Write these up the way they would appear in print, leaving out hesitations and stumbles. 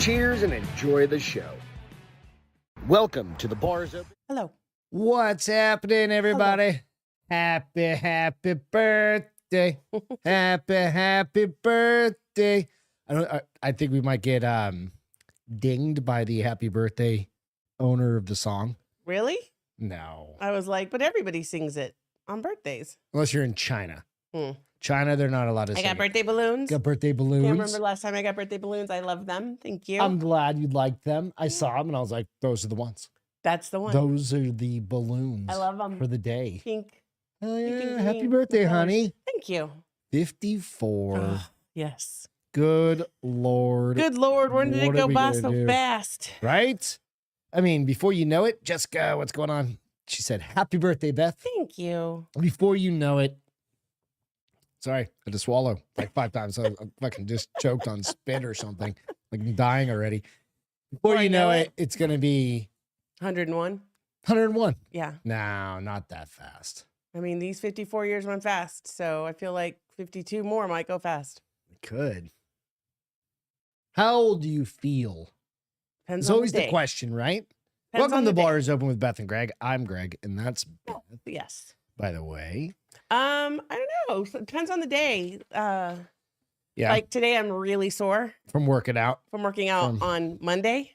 Cheers and enjoy the show. Welcome to the Bars Open. Hello. What's happening, everybody? Happy birthday. happy birthday. I think we might get dinged by the happy birthday owner of the song. Really? No. I was like, but everybody sings it on birthdays. Unless you're in China. China, they're not allowed to I sing got birthday balloons. Got birthday balloons. Can't remember last time I got birthday balloons. I love them. Thank you. I'm glad you liked them. I saw them and I was like, those are the ones. That's the one. Those are the balloons. I love them. For the day. Pink. Oh, yeah. Pink. Happy birthday, honey. Thank you. 54. Yes. Good Lord. Good Lord. When did it go by so fast? Right? I mean, before you know it, Jessica, what's going on? She said, happy birthday, Beth. Thank you. Before you know it, sorry, I had to swallow like 5 times. I fucking just choked on spit or something. Like I'm dying already. Before you know it, it's going to be 101. 101. Yeah. No, not that fast. I mean, these 54 years went fast. So I feel like 52 more might go fast. It could. How old do you feel? Depends It's on always the the day. question, right? Depends Welcome on to the day. Bars Open with Beth and Greg. I'm Greg, and that's Beth, Yes. by the way. I don't know. So it depends on the day. Yeah. Like today, I'm really sore From working out. from working out on Monday.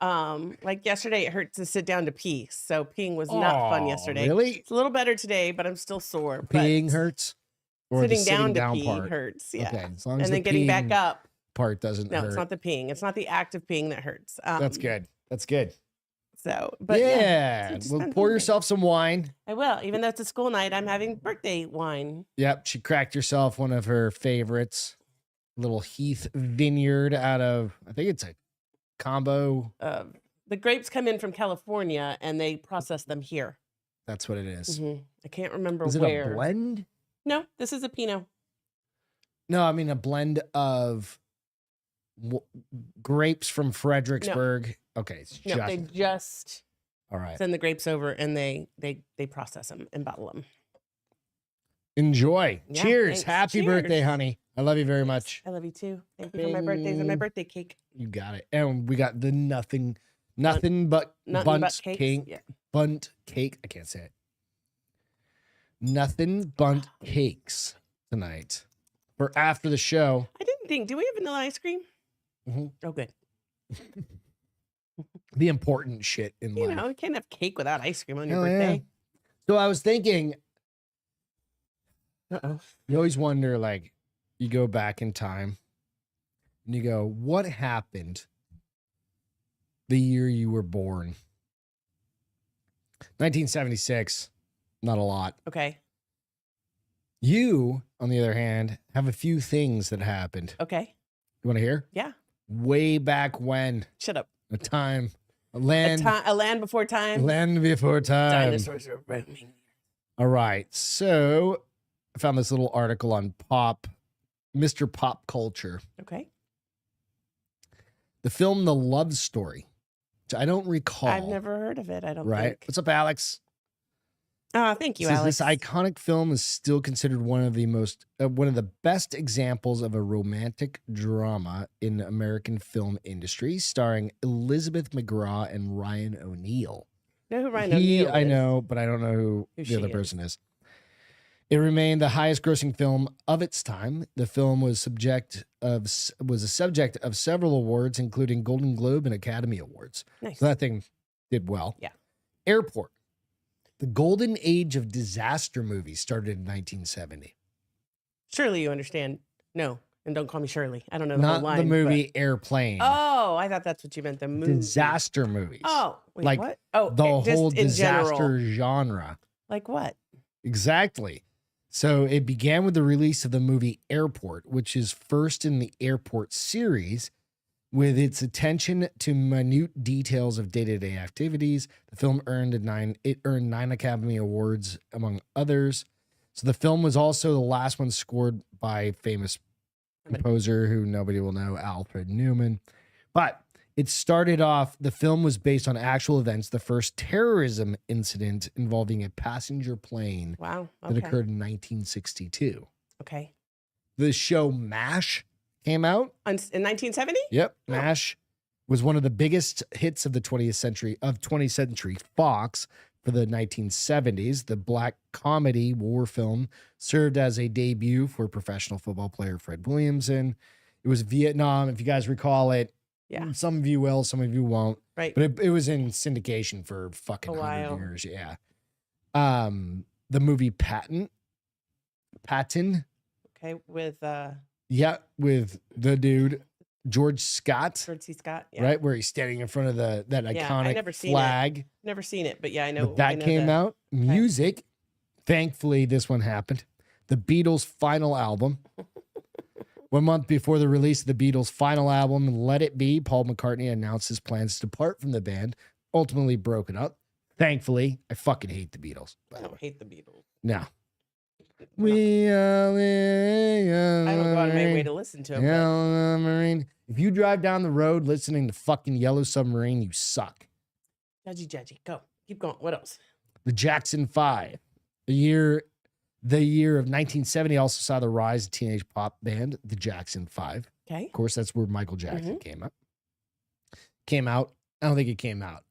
Like yesterday, it hurt to sit down to pee. So peeing was not fun yesterday. Really? It's a little better today, but I'm still sore. Peeing but hurts? Or the sitting down to pee part? hurts. Yeah. Okay, as long as And then the getting back peeing up. part doesn't No, hurt. it's not the peeing. It's not the act of peeing that hurts. That's good. That's good. So, but yeah. so it just Well, depends pour on the day. yourself some wine. I will. Even though it's a school night, I'm having birthday wine. Yep. She cracked herself one of her favorites. Little Heath Vineyard out of, I think it's a combo. The grapes come in from California and they process them here. That's what it is. I can't remember Is it where. a blend? No, this is a Pinot. No, I mean a blend of grapes from Fredericksburg. Okay, it's No, just they just all right. send the grapes over and they process them and bottle them. Enjoy. Yeah, Cheers. thanks. Happy Cheers. birthday, honey. I love you very much. I love you too. Thank you for my birthdays and my birthday cake. You got it. And we got the nothing but bunt cakes. cake. Yeah. Bunt cake. I can't say it. Nothing bunt cakes tonight. For after the show. I didn't think. Do we have vanilla ice cream? Oh, good. The important shit in life. You know, you can't have cake without ice cream on your Hell yeah. birthday. So I was thinking, Uh-oh. you always wonder, like, you go back in time and you go, what happened the year you were born? 1976, not a lot. Okay. You, on the other hand, have a few things that happened. Okay. You want to hear? Yeah. Way back when, Shut up. a time, a land, A land before time. land before time. Dinosaurs are roaming. All right. So I found this little article on Mr. Pop Culture. Okay. The film The Love Story, which I don't recall. I've never heard of it. I don't Right. think. What's up, Alex? Thank you, Says Alex. this iconic film is still considered one of the best examples of a romantic drama in the American film industry, starring Elizabeth McGraw and Ryan O'Neal. Know who Ryan O'Neal I is? know, but I don't know who Who the she other is. person is. It remained the highest-grossing film of its time. The film was a subject of several awards, including Golden Globe and Academy Awards. Nice. So that thing did well. Yeah. Airport. The golden age of disaster movies started in 1970. Surely you understand. No, and don't call me Shirley. I don't know the Not whole line. the movie but- Airplane. Oh, I thought that's what you meant. The movie. Disaster movies. Oh, wait, Like what? Oh, the just whole in disaster general. genre. Like what? Exactly. So it began with the release of the movie Airport, which is first in the Airport series. With its attention to minute details of day-to-day activities, the film earned 9 Academy Awards, among others. So the film was also the last one scored by famous composer who nobody will know, Alfred Newman. But it started off, the film was based on actual events. The first terrorism incident involving a passenger plane Wow. that Okay. occurred in 1962. Okay. The show MASH came out. In 1970? Yep. Oh. MASH was one of the biggest hits of the 20th century Fox for the 1970s. The black comedy war film served as a debut for professional football player Fred Williamson. It was Vietnam, if you guys recall it. Yeah. Some of you will, some of you won't. Right. But it was in syndication for fucking A 100 while. years. Yeah. The movie Patton. Okay. With Yeah, with the dude George Scott, George C. Scott. Yeah. right, where he's standing in front of that Yeah, I iconic never seen it. flag. Never seen it, but yeah, I know. But that I know came out. Music, thankfully, this one happened. The Beatles' final album. 1 month before the release of the Beatles' final album, Let It Be, Paul McCartney announced his plans to depart from the band, ultimately broken up. Thankfully, I fucking hate the Beatles. I don't hate the Beatles. No. We are I don't go out of my way to listen to them. Yellow Submarine. If you drive down the road listening to fucking Yellow Submarine, you suck. Judgy. Go. Keep going. What else? The Jackson 5. The year of 1970 also saw the rise of teenage pop band, the Jackson 5. Okay. Of course, that's where Michael Jackson came up. Came out. I don't think it came out.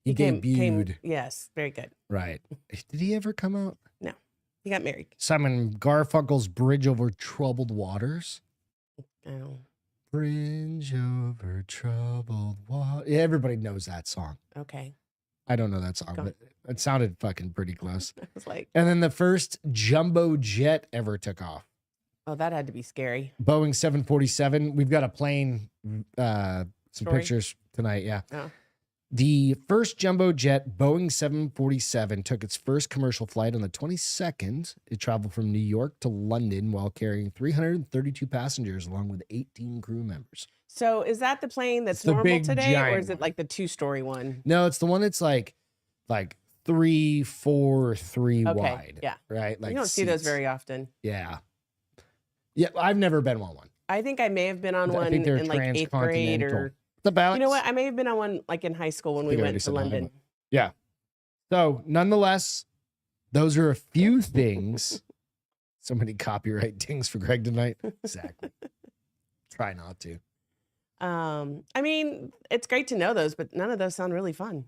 He debuted. Yes. Very good. Right. Did he ever come out? No. He got married. Simon Garfunkel's Bridge Over Troubled Waters. Oh. Bridge over troubled water. Yeah, everybody knows that song. Okay. I don't know that song, but it sounded fucking pretty close. I was like, And then the first jumbo jet ever took off. oh, that had to be scary. Boeing 747. We've got a plane, some Story? pictures tonight. Yeah. Oh. The first jumbo jet, Boeing 747, took its first commercial flight on the 22nd. It traveled from New York to London while carrying 332 passengers along with 18 crew members. So is that the plane that's the normal big, today, or giant is it like the 2-story one? No, it's the one that's like 3, 4, 3 Okay. wide. Yeah. Right. Like You don't see those seats. very often. Yeah. Yeah. I've never been on one. I think I may have been on I one think they're in like 8th grade, or The balance. you know what? I may have been on one like in high school when we think I went already to said that, haven't London. Yeah. So, nonetheless, those are a few things. So many copyright dings for Greg tonight. Exactly. Try not to. I mean, it's great to know those, but none of those sound really fun.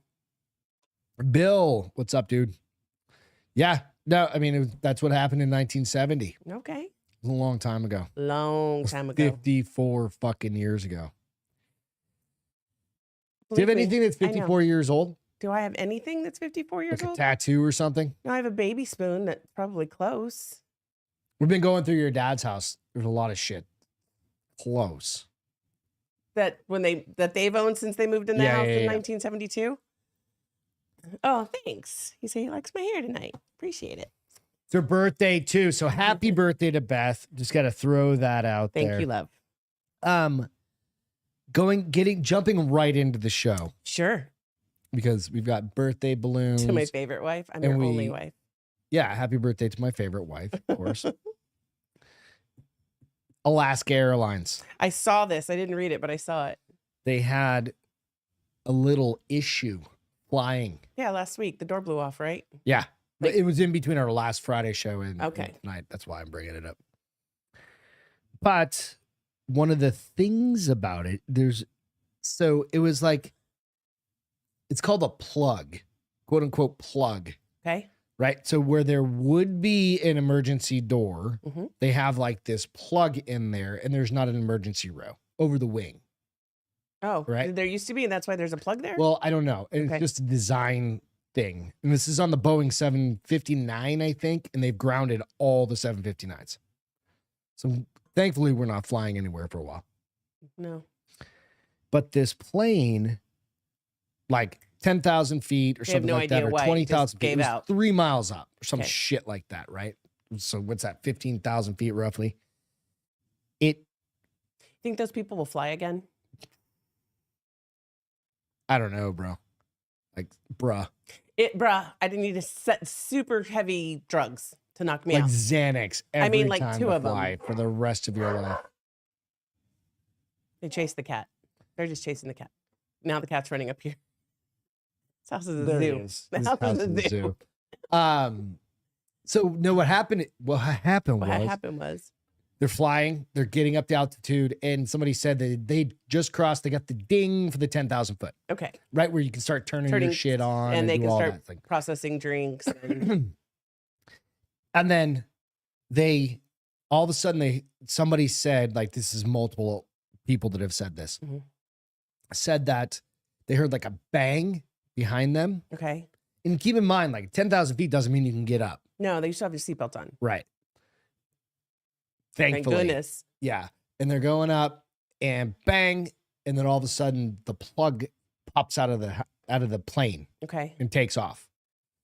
Bill, what's up, dude? Yeah. No, I mean, that's what happened in 1970. Okay. It was a long time ago. Long time ago. 54 fucking years ago. Do you Believe have me, anything that's I know. 54 years old? Do I have anything that's 54 years Like a old? tattoo or something? No, I have a baby spoon that's probably close. We've been going through your dad's house. There's a lot of shit. Close. That they've owned since they moved in the house in 1972. Oh, thanks. You say he likes my hair tonight. Appreciate it. It's her birthday too. So happy birthday to Beth. Just got to throw that out there. Thank you, love. Jumping right into the show Sure. because we've got birthday balloons. To my favorite wife. I'm And your we- only wife. Yeah, happy birthday to my favorite wife, of course. Alaska Airlines. I saw this. I didn't read it, but I saw it. They had a little issue flying. Yeah, last week. The door blew off, right? Yeah. But Like- it was in between our last Friday show and Okay. and tonight. That's why I'm bringing it up. But one of the things about it, it was like, it's called a plug, quote unquote plug, Okay. right? So where there would be an emergency door, Mhm. they have like this plug in there and there's not an emergency row over the wing. Oh, Right. there used to be, and that's why there's a plug there? Well, I don't know. It's Okay. just a design thing. And this is on the Boeing 759, I think, and they've grounded all the 759s. So thankfully, we're not flying anywhere for a while. No. But this plane, like 10,000 feet or They have something no like that, idea or why it 20,000 just feet, it gave was out. 3 miles up or some Okay. shit like that, right? So what's that, 15,000 feet roughly? Think those people will fly again? I don't know, bro. Like, bruh. Bruh, I didn't need to set super heavy drugs to knock me Like out. Xanax every I mean, like time 2 to of 'em. fly for the rest of your life. They chase the cat. They're just chasing the cat. Now the cat's running up here. This house is a There zoo. it is. The This house house is a is a zoo. zoo. So no, what happened? What happened What was happened was, They're flying. They're getting up to altitude. And somebody said that they just crossed. They got the ding for the 10,000 foot. Okay. Right where you can start turning your shit on. And they do can all start that thing. processing drinks. And... And then all of a sudden, somebody said, like, this is multiple people that have said this, said that they heard like a bang behind them. Okay. And keep in mind, like 10,000 feet doesn't mean you can get up. No, they used to have your seatbelt on. Right. Thankfully. Thank goodness. Yeah. And they're going up and bang. And then all of a sudden the plug pops out of the plane. Okay. And takes off.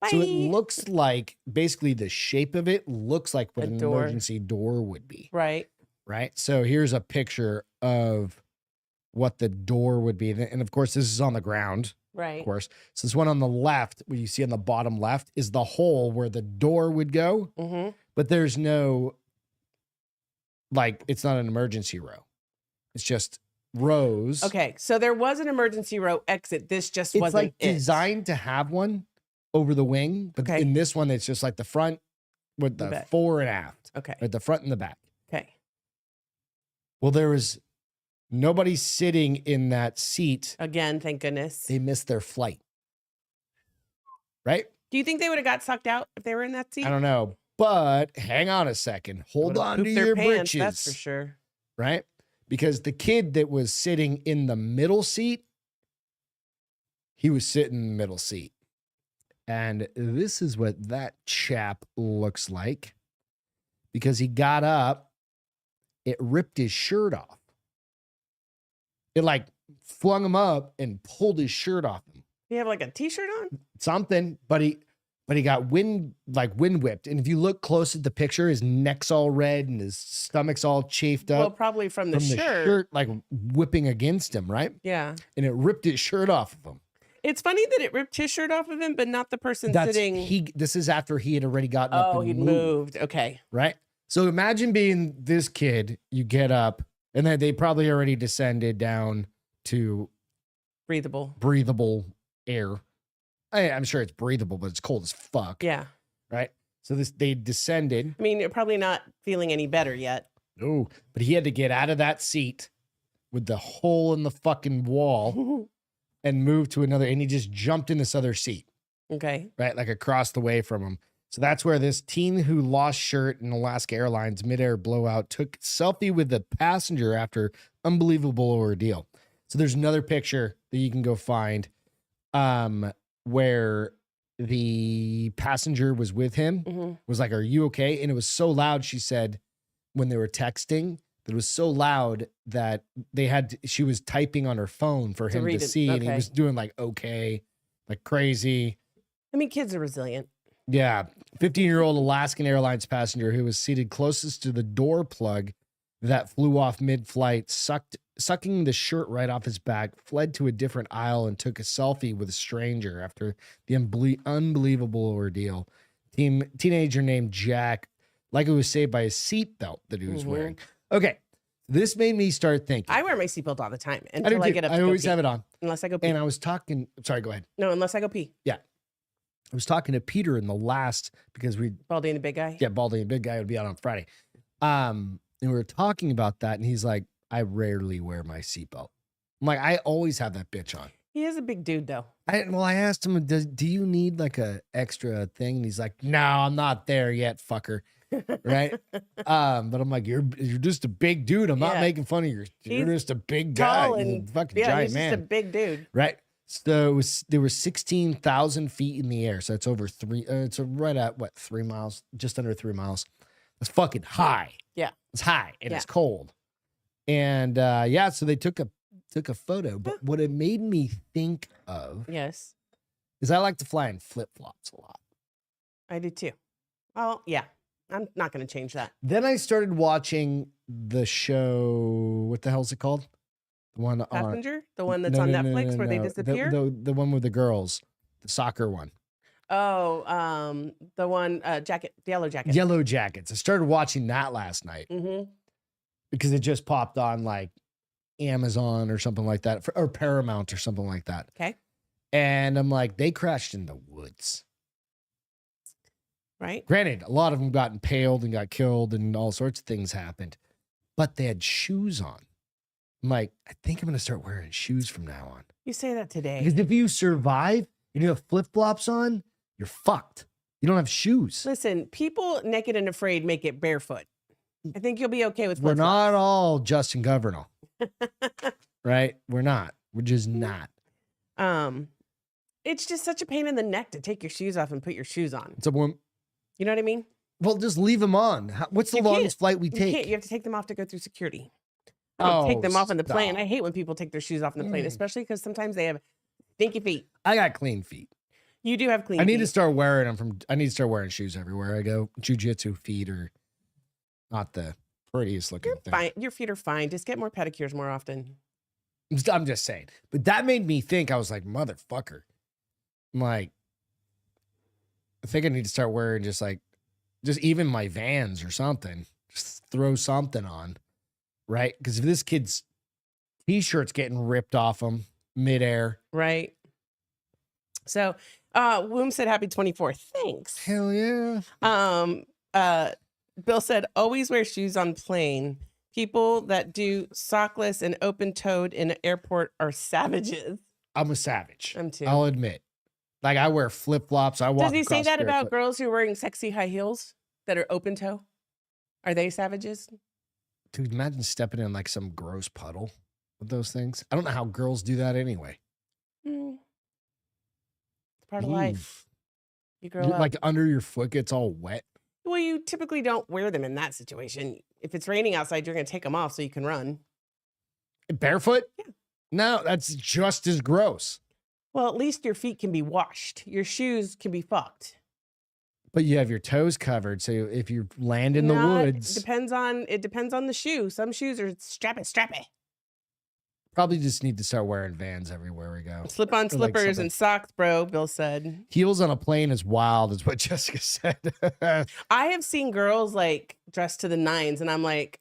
Bye. So it looks like basically the shape of it looks like what an door. emergency door would be. Right. Right. So here's a picture of what the door would be. And of course, this is on the ground. Right. Of course. So this one on the left, what you see on the bottom left, is the hole where the door would go. But there's no, like, it's not an emergency row. It's just rows. Okay. So there was an emergency row exit. This just wasn't like designed to have one over the wing. But in this one, it's just like the front with the fore and aft. Okay. At the front and the back. Okay. Well, there was nobody sitting in that seat. Again, thank goodness. They missed their flight. Right? Do you think they would have got sucked out if they were in that seat? I don't know. But hang on a second. Hold on to your pants, britches. that's for sure. Right? Because the kid that was sitting in the middle seat, he was sitting in the middle seat. And this is what that chap looks like. Because he got up, it ripped his shirt off. It like flung him up and pulled his shirt off him. You have like a t-shirt on? Something, but he got wind whipped. And if you look close at the picture, his neck's all red and his stomach's all chafed up. Well, probably from the shirt. Like whipping against him, right? Yeah. And it ripped his shirt off of him. It's funny that it ripped his shirt off of him, but not the person sitting. This is after he had already gotten up and he'd moved. Okay. Right? So imagine being this kid, you get up, and then they probably already descended down to breathable air. I'm sure it's breathable, but it's cold as fuck. Yeah. Right? So they descended. I mean, you're probably not feeling any better yet. No, but he had to get out of that seat with the hole in the fucking wall and move to another, and he just jumped in this other seat. Okay. Right? Like across the way from him. So that's where this teen who lost shirt in Alaska Airlines midair blowout took selfie with the passenger after unbelievable ordeal. So there's another picture that you can go find where the passenger was with him, was like, "Are you okay?" And it was so loud, she said, when they were texting, that it was so loud that she was typing on her phone for him to see. And he was doing like, okay, like crazy. I mean, kids are resilient. Yeah. 15-year-old Alaskan Airlines passenger who was seated closest to the door plug that flew off mid-flight, sucking the shirt right off his back, fled to a different aisle and took a selfie with a stranger after the unbelievable ordeal. Teenager named Jack, like it was saved by his seatbelt that he was wearing. Okay. This made me start thinking. I wear my seatbelt all the time until I get up to I go always pee. have it on. Unless I go pee. And I was talking, sorry, go ahead. No, unless I go pee. Yeah. I was talking to Peter in the last, because Baldy and the Big Guy? Yeah, Baldy and the Big Guy would be out on Friday. And we were talking about that, and he's like, I rarely wear my seatbelt. I'm like, I always have that bitch on. He is a big dude, though. I asked him, do you need like a extra thing? And he's like, no, I'm not there yet, fucker. Right? But I'm like, you're just a big dude. I'm not making fun of you. You're just a big guy. And, a fucking giant man. He's just a big dude. Right? So there was 16,000 feet in the air. So it's over it's right at 3 miles, just under 3 miles. It's fucking high. Yeah. It's high and it's cold. And so they took a photo. But what it made me think of is I like to fly in flip-flops a lot. I do too. Well, yeah. I'm not going to change that. Then I started watching the show. What the hell is it called? The one Passenger? The one that's on Netflix where they disappear? The one with the girls. The soccer one. Oh, the one, Yellow Jackets. Yellow Jackets. I started watching that last night. Because it just popped on like Amazon or something like that. Or Paramount or something like that. Okay. And I'm like, they crashed in the woods. Right. Granted, a lot of them got impaled and got killed and all sorts of things happened. but they had shoes on. I'm like, I think I'm going to start wearing shoes from now on. You say that today. Because if you survive and you have flip-flops on, you're fucked. You don't have shoes. Listen, people naked and afraid make it barefoot. I think you'll be okay with We're flip-flops. not all Justin Governal. Right? We're not. We're just not. It's just such a pain in the neck to take your shoes off and put your shoes on. It's a warm. You know what I mean? Well, just leave them on. What's the longest flight we You take? can't. You have to take them off to go through security. I don't take them off on the plane. stop. I hate when people take their shoes off on the plane, especially because sometimes they have stinky feet. I got clean feet. You do have clean I need feet. to start wearing them I need to start wearing shoes everywhere I go. Jiu-jitsu feet are not the prettiest looking thing. Fine. Your feet are fine. Just get more pedicures more often. I'm just saying. But that made me think, I was like, motherfucker. I'm like, I think I need to start wearing just even my Vans or something. Just throw something on. Right? Because if this kid's t-shirt's getting ripped off him midair. Right. So, Womb said happy 24th. Thanks. Hell yeah. Bill said always wear shoes on plane. People that do sockless and open-toed in an airport are savages. I'm a savage. I'm too. I'll admit. Like, I wear flip-flops. I walk Does he say across that about barefoot. girls who are wearing sexy high heels that are open-toe? Are they savages? Dude, imagine stepping in like some gross puddle with those things. I don't know how girls do that anyway. It's part of life. You grow up. Like under your foot gets all wet. Well, you typically don't wear them in that situation. If it's raining outside, you're going to take them off so you can run. Barefoot? Yeah. No, that's just as gross. Well, at least your feet can be washed. Your shoes can be fucked. But you have your toes covered, so if you land in the woods, It depends on the shoe. Some shoes are strappy. probably just need to start wearing Vans everywhere we go. Slip on Or like slippers something. and socks, bro, Bill said. Heels on a plane is wild, is what Jessica said. I have seen girls like dressed to the nines, and I'm like,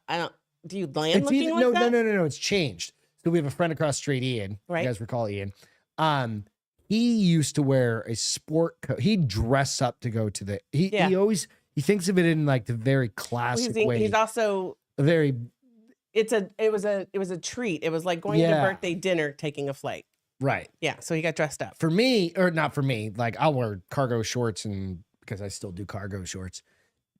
I don't. Do you land looking like that? No. It's changed. So we have a friend across the street, Ian. Right. You guys recall Ian? He used to wear a sport coat. He'd dress up to go to the. He thinks of it in like the very classic way. He's also A very. it was a treat. It was like going to birthday dinner, taking a flight. Right. Yeah. So he got dressed up. For me, or not for me, like I'll wear cargo shorts and because I still do cargo shorts,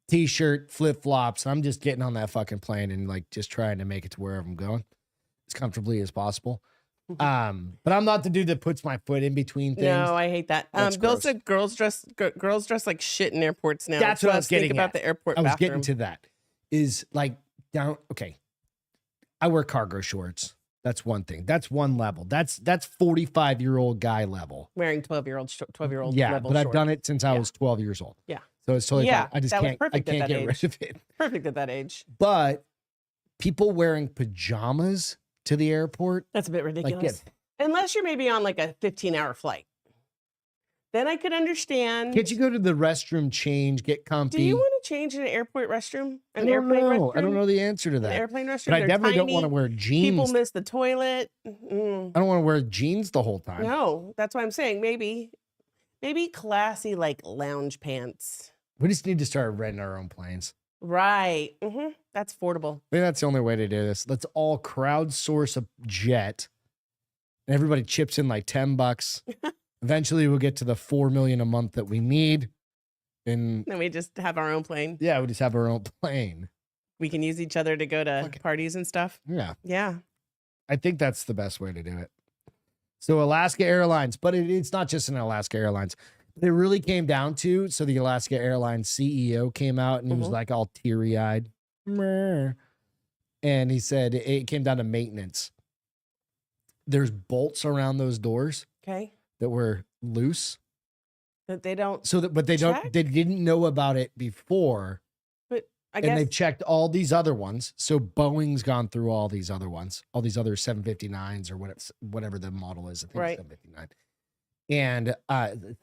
t-shirt, flip-flops. I'm just getting on that fucking plane and like just trying to make it to wherever I'm going as comfortably as possible. But I'm not the dude that puts my foot in between things. No, I hate that. That's Bill gross. said girls dress like shit in airports now. That's So what I was think getting about at. the airport I was bathroom. getting to that. Is like down. Okay, I wear cargo shorts. That's one thing. That's one level. That's 45-year-old guy level. Wearing 12-year-old Yeah, level but I've shorts. done it since I was 12 years old. Yeah. So it's totally Yeah, fine. I just that was can't. I perfect at can't that get age. rid of it. Perfect at that age. But people wearing pajamas to the airport. That's a bit ridiculous. Like, Unless you're maybe on like a 15-hour flight. Then I could understand. can't you go to the restroom, change, get comfy? Do you want to change in an airport restroom? I don't know. I don't know the answer to An that. airplane restroom? But I They're definitely don't tiny. want to wear jeans. People miss the toilet. I don't want to wear jeans the whole time. No, that's what I'm saying. Maybe classy like lounge pants. We just need to start renting our own planes. Right. That's affordable. I think that's the only way to do this. Let's all crowdsource a jet. And everybody chips in like $10. Eventually we'll get to the $4 million a month that we need. And Then we just have our own plane. yeah, we just have our own plane. We can use each other to go to parties and stuff. Yeah. Yeah. I think that's the best way to do it. So Alaska Airlines, but it's not just an Alaska Airlines. It really came down to, so the Alaska Airlines CEO came out and he was like all teary-eyed. Meh. And he said it came down to maintenance. There's bolts around those doors Okay. that were loose. That they don't. So that, but they check? they didn't know about it before. But I And guess they've checked all these other ones. So Boeing's gone through all these other ones, all these other 759s or whatever the model is. I think Right. it's 759. And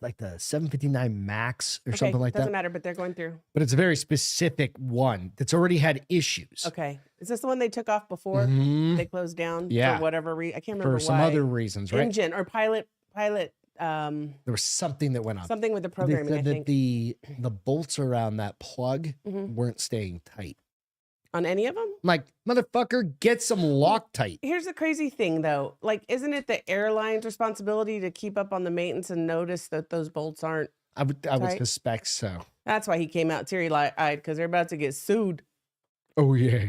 like the 759 Max or something like doesn't that. matter, but they're going through. But it's a very specific one that's already had issues. Okay. Is this the one they took off before Mhm. they closed down? Yeah. For whatever reason. I can't remember For some why. other reasons, right? Engine or pilot. There was something that went on. Something with the They programming, said I that think. the bolts around that plug Mhm. weren't staying tight. On any of them? I'm like, motherfucker, get some Loctite. Here's the crazy thing, though. Like, isn't it the airline's responsibility to keep up on the maintenance and notice that those bolts aren't? I would tight? suspect so. That's why he came out teary-eyed, because they're about to get sued. Oh, yeah.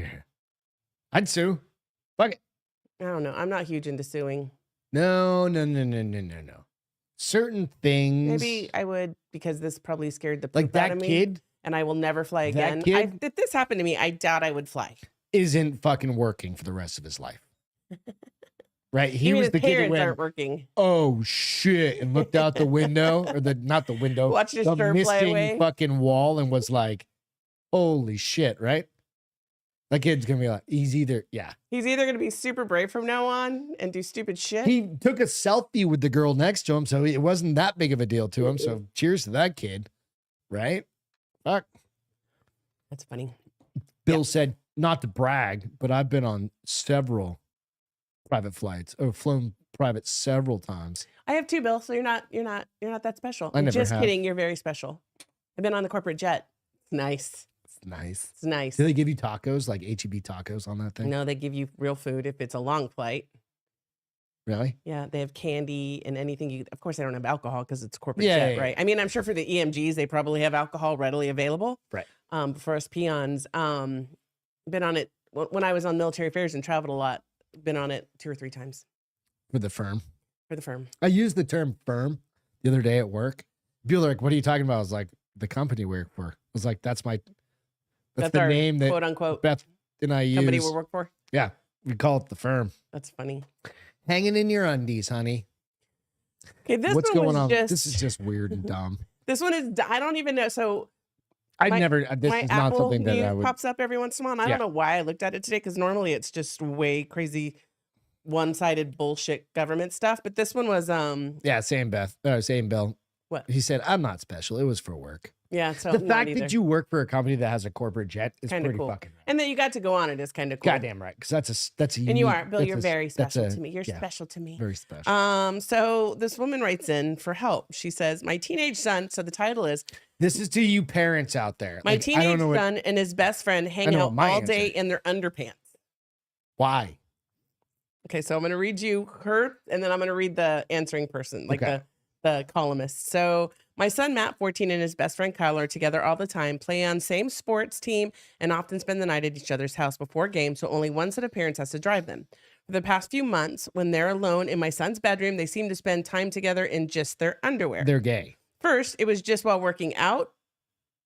I'd sue. Fuck it. I don't know. I'm not huge into suing. No. Certain things. Maybe I would, because this probably scared the poop like out that of me. kid And I will never fly again. That kid If this happened to me, I doubt I would fly. isn't fucking working for the rest of his life. Right? He Even was his the kid that parents went, aren't working. oh shit, and looked out the window, or not the window, Watch his the shirt fly misting away. fucking wall, and was like, holy shit, right? That kid's gonna be like, he's either going to be super brave from now on and do stupid shit. he took a selfie with the girl next to him, so it wasn't that big of a deal to him. So cheers to that kid, right? Fuck. That's funny. Bill said, not to brag, but I've been on several private flights, or flown private several times. I have two, Bill. So you're not that special. I never Just have. kidding. You're very special. I've been on the corporate jet. It's nice. It's nice. It's nice. Do they give you tacos, like HEB tacos on that thing? No, they give you real food if it's a long flight. Really? Yeah, they have candy and anything. Of course, they don't have alcohol because it's corporate Yeah, jet, yeah, right? I mean, I'm sure for the EMGs, they probably have alcohol readily available. Right. For us peons, been on it when I was on military affairs and traveled a lot. Been on it 2 or 3 times For the firm. for the firm. I used the term firm the other day at work. People are like, what are you talking about? I was like, the company we work for. I was like, that's the our name that quote unquote Beth and I use. company we work for. Yeah, we call it the firm. That's funny. Hanging in your undies, honey. Okay, this What's one going was on? just This is just weird and dumb. this one is I don't even know. So I've my- never. This my is not Apple something that News I would. pops up every once in a while. And I Yeah. don't know why I looked at it today because normally it's just way crazy, one-sided bullshit government stuff. But this one was Yeah, same Beth. Same Bill. What? He said, I'm not special. It was for work. yeah. So The not fact either. that you work for a company that has a corporate jet is Kinda pretty cool. fucking right. and that you got to go on it is kind of cool. Goddamn right. Because that's a And you unique- are, Bill. that's You're a- very that's special a- to me. You're yeah, special to me. very special. So this woman writes in for help. She says, "My teenage son." So the title is This is to you parents out there. "My Like, I teenage don't know what, son and his best friend hang know out what my all day answer- in their underpants." why. Okay, so I'm going to read you her, and then I'm going to read the answering person, like Okay. the columnist. So my son Matt, 14, and his best friend Kyle are together all the time, play on same sports team, and often spend the night at each other's house before games. So only one set of parents has to drive them. For the past few months, when they're alone in my son's bedroom, they seem to spend time together in just their underwear. They're gay. First, it was just while working out.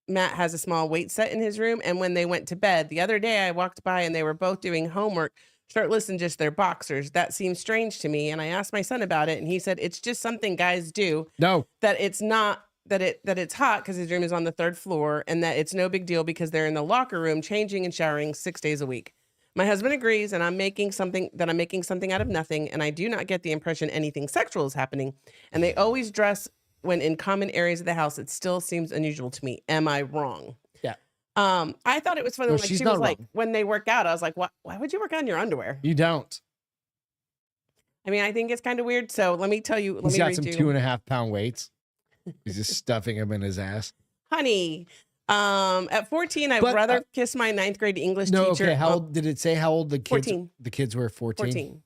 Matt has a small weight set in his room, and when they went to bed, the other day I walked by and they were both doing homework, shirtless in just their boxers. That seemed strange to me, and I asked my son about it, and he said it's just something guys do. No. That it's not that it's hot because his room is on the 3rd floor, and that it's no big deal because they're in the locker room changing and showering 6 days a week. My husband agrees, and I'm making something out of nothing, and I do not get the impression anything sexual is happening. And they always dress when in common areas of the house. It still seems unusual to me. Am I wrong? Yeah. I thought it was funny. No, Like she's she not was like, wrong. when they work out, I was like, why would you work on your underwear? You don't. I mean, I think it's kind of weird. So let me tell you. Let He's me got read some you. 2.5 pound weights. He's just stuffing them in his ass. Honey, at 14, I'd But, rather kiss my 9th grade English No, teacher. okay. How old did it say how old the kids 14. the kids were? 14? 14.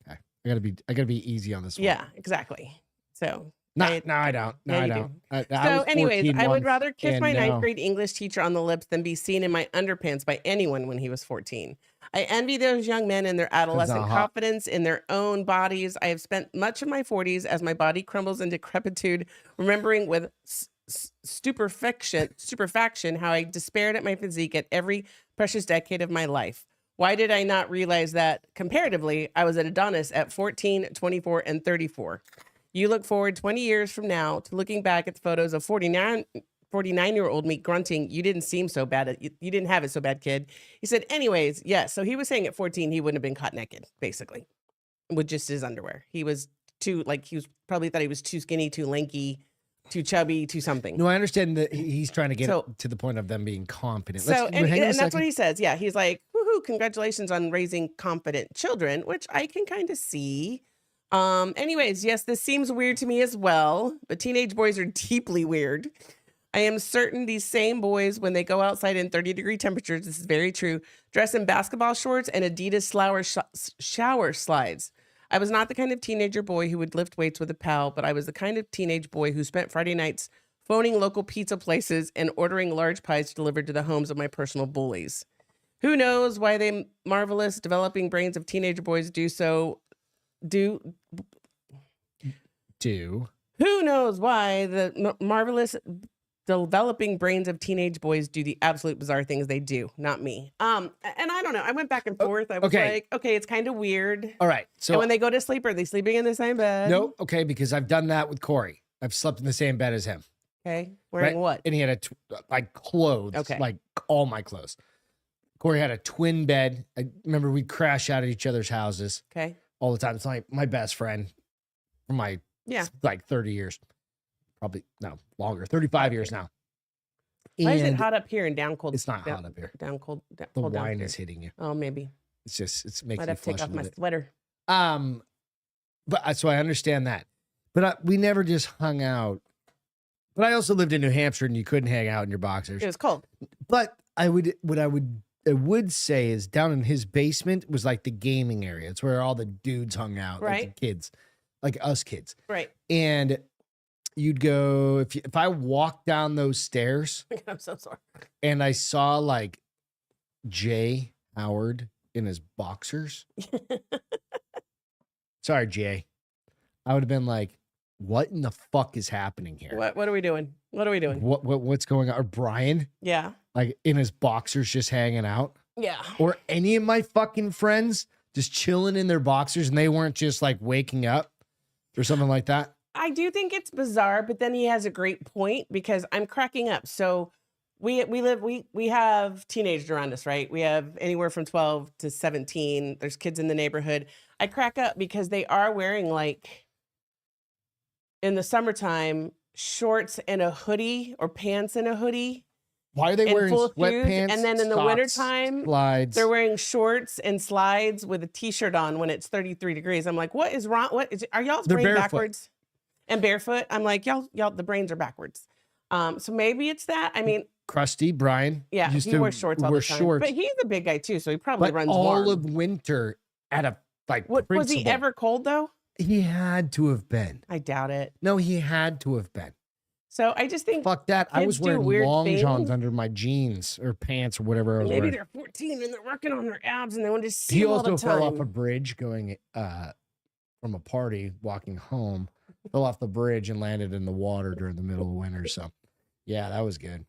Okay. I gotta be easy on this one. Yeah, exactly. So No, I- no, I don't. No, Yeah, I you don't. I So, was anyways, 14 I would once, rather kiss and my now- 9th grade English teacher on the lips than be seen in my underpants by anyone when he was 14. I envy those young men and their adolescent not hot. confidence in their own bodies. I have spent much of my 40s as my body crumbles into decrepitude, remembering with stupefaction how I despaired at my physique at every precious decade of my life. Why did I not realize that, comparatively, I was an Adonis at 14, 24, and 34? You look forward 20 years from now to looking back at the photos of 49-year-old me grunting, you didn't seem so bad. You didn't have it so bad, kid. He said, anyways, yes. So he was saying at 14, he wouldn't have been caught naked, basically, with just his underwear. He was he was probably thought he was too skinny, too lanky, too chubby, too something. No, I understand that he's trying to get So- to the point of them being confident. So, and hang on a that's what second. he says. Yeah. He's like, woohoo, congratulations on raising confident children, which I can kind of see. Anyways, yes, this seems weird to me as well, but teenage boys are deeply weird. I am certain these same boys, when they go outside in 30-degree temperatures, this is very true, dress in basketball shorts and Adidas shower slides. I was not the kind of teenager boy who would lift weights with a pal, but I was the kind of teenage boy who spent Friday nights phoning local pizza places and ordering large pies delivered to the homes of my personal bullies. Who knows why they marvelous developing brains of teenage boys do so? Who knows why the marvelous developing brains of teenage boys do the absolute bizarre things they do? Not me. And I don't know. I went back and forth. I was like, okay, it's kind of weird. All right. So and when they go to sleep, are they sleeping in the same bed? No. Okay. Because I've done that with Corey. I've slept in the same bed as him. Okay. Wearing what? And he had like clothes. Okay. Like all my clothes. Corey had a twin bed. I remember we'd crash out at each other's houses. Okay. All the time. It's like my best friend for my like 30 years. Probably no longer. 35 years now. Why is it hot up here and down cold? It's not hot up here. Down cold. The cold wine down is hitting you. Oh, maybe. It's making Might you have to take flush off a my bit. sweater. So I understand that. But we never just hung out. But I also lived in New Hampshire and you couldn't hang out in your boxers. It was cold. But I would say is down in his basement was like the gaming area. It's where all the dudes hung out, like Right. the kids, like us kids. Right. And you'd go if I walked down those stairs I'm so sorry. and I saw like Jay Howard in his boxers. Sorry, Jay. I would have been like, what in the fuck is happening here? What are we doing? What are we doing? What's going on? Or Brian, Yeah. like in his boxers just hanging out. Yeah. Or any of my fucking friends just chilling in their boxers and they weren't just like waking up or something like that. I do think it's bizarre, but then he has a great point because I'm cracking up. So we have teenagers around us, right? We have anywhere from 12 to 17. There's kids in the neighborhood. I crack up because they are wearing, like, in the summertime, shorts and a hoodie or pants and a hoodie. Why are they And wearing full shoes, sweatpants? and then in the socks, wintertime, slides. They're wearing shorts and slides with a t-shirt on when it's 33 degrees. I'm like, what is wrong? Are y'all's They're brain barefoot. backwards? And barefoot? I'm like, y'all, the brains are backwards. So maybe it's that. I mean, Crusty Brian. yeah, used he to wears shorts all wear the time. shorts, But he's a big guy too, so he probably but runs all warm. of winter at a like. Was he principal. ever cold though? He had to have been. I doubt it. No, he had to have been. So I just think Fuck that. I was kids do wearing weird long johns things. under my jeans or pants or whatever I was maybe wearing. they're 14 and they're working on their abs and they want to see He them all also the time. fell off a bridge going from a party, walking home, fell off the bridge and landed in the water during the middle of winter. So, yeah, that was good.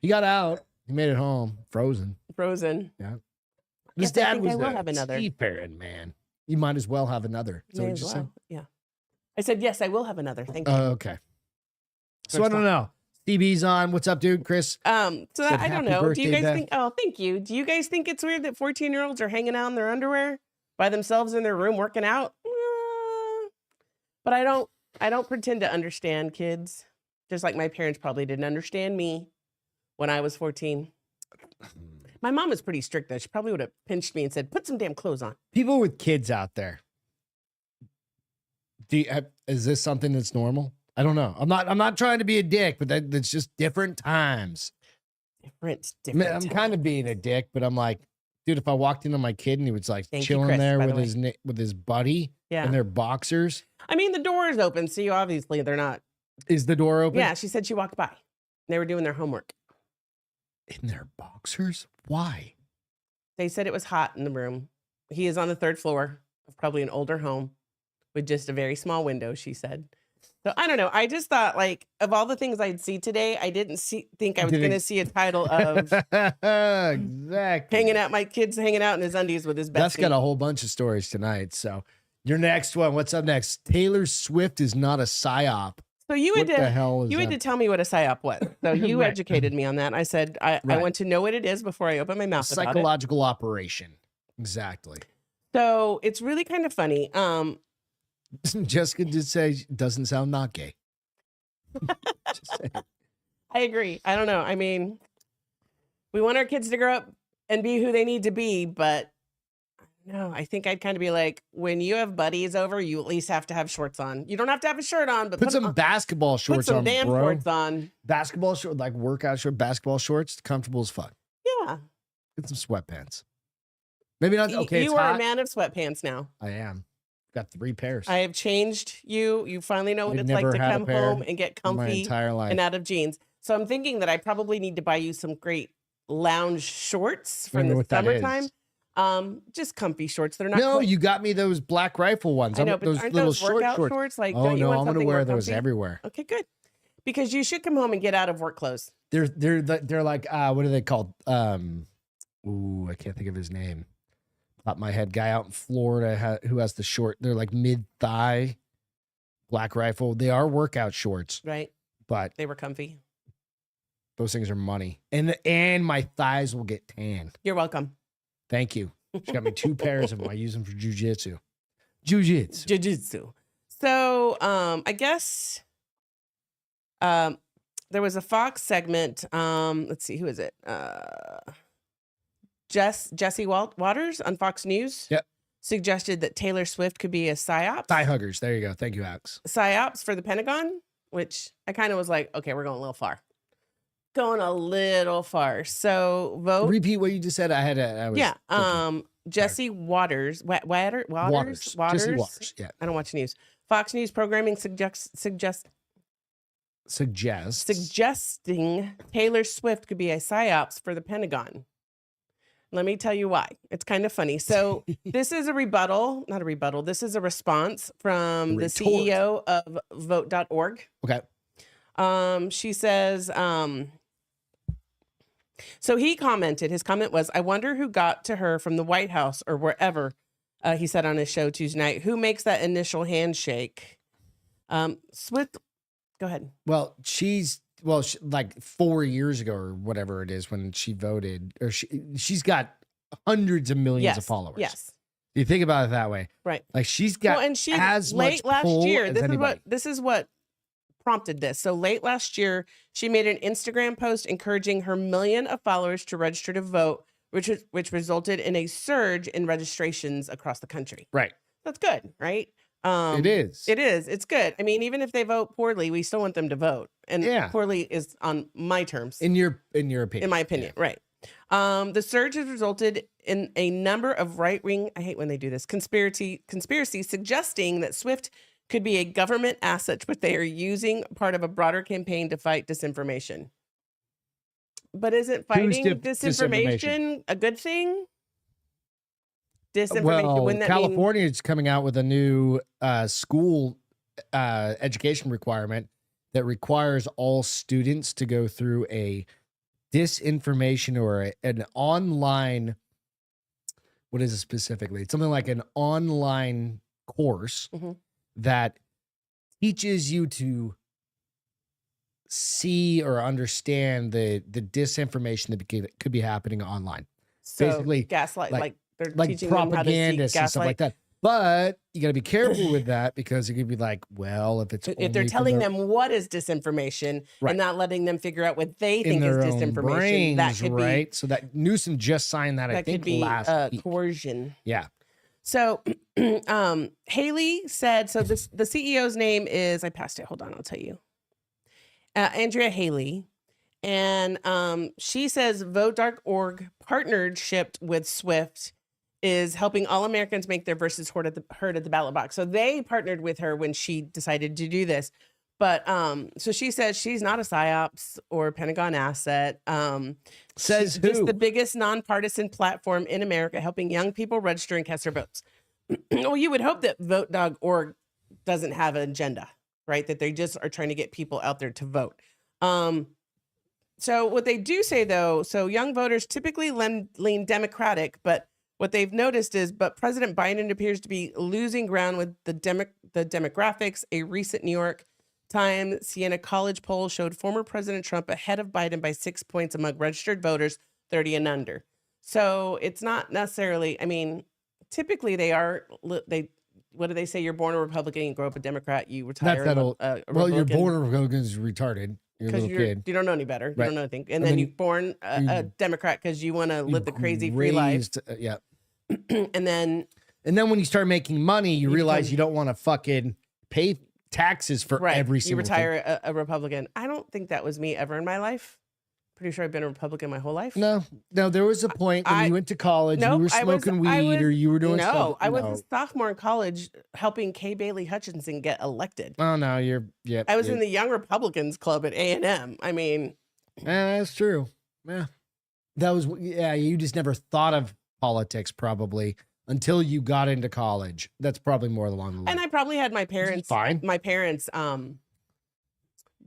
He got out. He made it home, frozen. Frozen. Yeah. His Yes, I dad think was I will a have another. seafaring man. You might as well have another. So May what as you well. said? Yeah. I said, yes, I will have another. Thank you. Okay. So First I don't know. Stevie's on. What's up, dude? Chris? So Said I don't happy know. Do birthday, you guys Beth. think? Oh, thank you. Do you guys think it's weird that 14-year-olds are hanging out in their underwear by themselves in their room working out? But I don't pretend to understand kids. Just like my parents probably didn't understand me when I was 14. My mom was pretty strict though. She probably would have pinched me and said, "Put some damn clothes on." People with kids out there. Is this something that's normal? I don't know. I'm not trying to be a dick, but that's just different times. Different. I'm kind of being a dick, but I'm like, dude, if I walked into my kid and he was like Thank you, chilling Chris, there by with the with his buddy Yeah. and their boxers, I mean, the door is open, so you obviously they're not. is the door open? Yeah, she said she walked by. They were doing their homework. In their boxers? Why? They said it was hot in the room. He is on the 3rd floor of probably an older home with just a very small window, she said. So I don't know. I just thought, like, of all the things I'd see today, I didn't think I was going to see a title of Exactly. my kids hanging out in his undies with his bestie. That's got a whole bunch of stories tonight. So your next one, what's up next? Taylor Swift is not a PsyOp. So you had What the hell is you had that? to tell me what a PsyOp was. So you Right. educated me on that. I said I want to know what it is before I open my mouth about it. Psychological operation. Exactly. So it's really kind of funny. Jessica did say doesn't sound not gay. Just saying. I agree. I don't know. I mean, we want our kids to grow up and be who they need to be, but No, I think I'd kind of be like, when you have buddies over, you at least have to have shorts on. You don't have to have a shirt on, but Put some on, basketball put shorts some on, damn bro. shorts on. Basketball shorts, like workout short, basketball shorts, comfortable as fuck. Yeah. Get some sweatpants. Maybe not. Okay, You it's are hot. a man of sweatpants now. I am. Got 3 pairs. I have changed you. You finally know what I've it's like never to had a come pair home and get my comfy entire life. and out of jeans. So I'm thinking that I probably need to buy you some great lounge shorts I for don't know the what that summertime. is. Just comfy shorts. They're not. No, quite- you got me those Black Rifle ones. I know, but those aren't little those workout shorts? Like, Oh don't you no, want I'm gonna something wear more those comfy? everywhere. Okay, good. Because you should come home and get out of work clothes. They're like what are they called? Ooh, I can't think of his name. Top of my head, guy out in Florida who has the short. They're like mid thigh Black Rifle. They are workout shorts, Right. but They were comfy. those things are money, and my thighs will get tanned. You're welcome. Thank you. She got me 2 pairs of them. I use them for jujitsu. Jiu-jitsu. Jiu-jitsu. So I guess there was a Fox segment. Let's see, who is it? Jesse Waters on Fox News. Yep. Suggested that Taylor Swift could be a PsyOp. Thigh huggers. There you go. Thank you, Alex. PsyOps for the Pentagon, which I kind of was like, okay, we're going a little far. Going a little far. So vote. Repeat what you just said. I was Yeah. thinking. Jesse Waters. Waters. Jesse Waters. Yeah. I don't watch news. Fox News programming suggesting Taylor Swift could be a PsyOps for the Pentagon. Let me tell you why. It's kind of funny. So this is a rebuttal, not a rebuttal. This is a response from the CEO of vote.org. Okay. She says, so he commented, his comment was, I wonder who got to her from the White House or wherever, he said on his show Tuesday night, who makes that initial handshake? Swift, go ahead. Well, like 4 years ago or whatever it is when she voted, or she's got hundreds of millions of followers. Yes. You think about it that way. Right. Like she's got and she as late much last pull year. as This anybody. is what prompted this. So late last year, she made an Instagram post encouraging her million of followers to register to vote, which resulted in a surge in registrations across the country. Right. That's good, right? It is. It is. It's good. I mean, even if they vote poorly, we still want them to vote. And poorly is on my terms. In your opinion. In my opinion, right. The surge has resulted in a number of right-wing, I hate when they do this, conspiracy suggesting that Swift could be a government asset, but they are using part of a broader campaign to fight disinformation. But isn't fighting disinformation a good thing? Disinformation. Well, wouldn't that California is coming out with a new school education requirement that requires all students to go through a disinformation or an online, what is it specifically? It's something like an online course that teaches you to see or understand the disinformation that could be happening online. So basically gaslight, like they're like teaching them how to see propagandists and stuff like that. But you got to be careful with that because it could be like, well, if they're telling them what is disinformation and not letting them figure out what they think is disinformation, brains, that could right? be So that Newsom just signed that I think could be last week. Coercion. Yeah. So Haley said, so the CEO's name is, I passed it. Hold on, I'll tell you. Andrea Haley. And she says vote.org partnership with Swift is helping all Americans make their voices heard at the ballot box. So they partnered with her when she decided to do this. But so she says she's not a PsyOps or Pentagon asset. Says she's who? just the biggest nonpartisan platform in America, helping young people register and cast their votes. Well, you would hope that vote.org doesn't have an agenda, right? That they just are trying to get people out there to vote. So what they do say, though, so young voters typically lean Democratic, but what they've noticed is, but President Biden appears to be losing ground with the demographics. A recent New York Times Siena College poll showed former President Trump ahead of Biden by 6 points among registered voters 30 and under. So it's not necessarily, I mean, typically what do they say? You're born a Republican, you grow up a Democrat, you retire. That's that old. Well, you're born a Republican is retarded. You're a little kid. You don't know any better. You Right. don't know anything. And then you're born a Democrat because you want to live the crazy free life. Yeah. And then when you start making money, you realize become- you don't want to fucking pay taxes for every you single thing. retire a Republican. I don't think that was me ever in my life. Pretty sure I've been a Republican my whole life. No, there was a point when you went to college and you were smoking weed or you were doing stuff. I was a sophomore in college helping Kay Bailey Hutchinson get elected. Oh, no, I was in the Young Republicans Club at A&M. I mean. That's true. Yeah. You just never thought of politics probably until you got into college. That's probably more along the line. And I probably had my parents,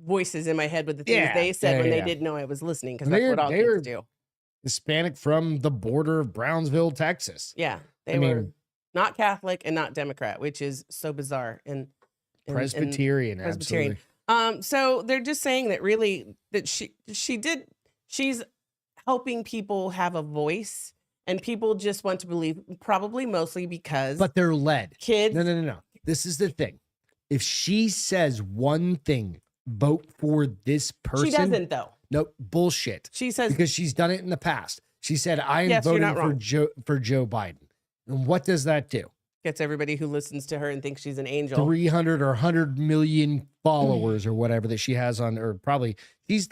voices in my head with the things they said when they didn't know I was listening, because that's what all kids do. Hispanic from the border of Brownsville, Texas. Yeah, they were not Catholic and not Democrat, which is so bizarre. And Presbyterian, absolutely. So they're just saying that really that she's helping people have a voice, and people just want to believe, probably mostly because. But they're led. Kids. No. This is the thing. If she says one thing, vote for this person. She doesn't, though. No, bullshit. She says, because she's done it in the past. She said, I am voting for Joe Biden. And what does that do? Gets everybody who listens to her and thinks she's an angel. 300 or 100 million followers or whatever that she has on, or probably she's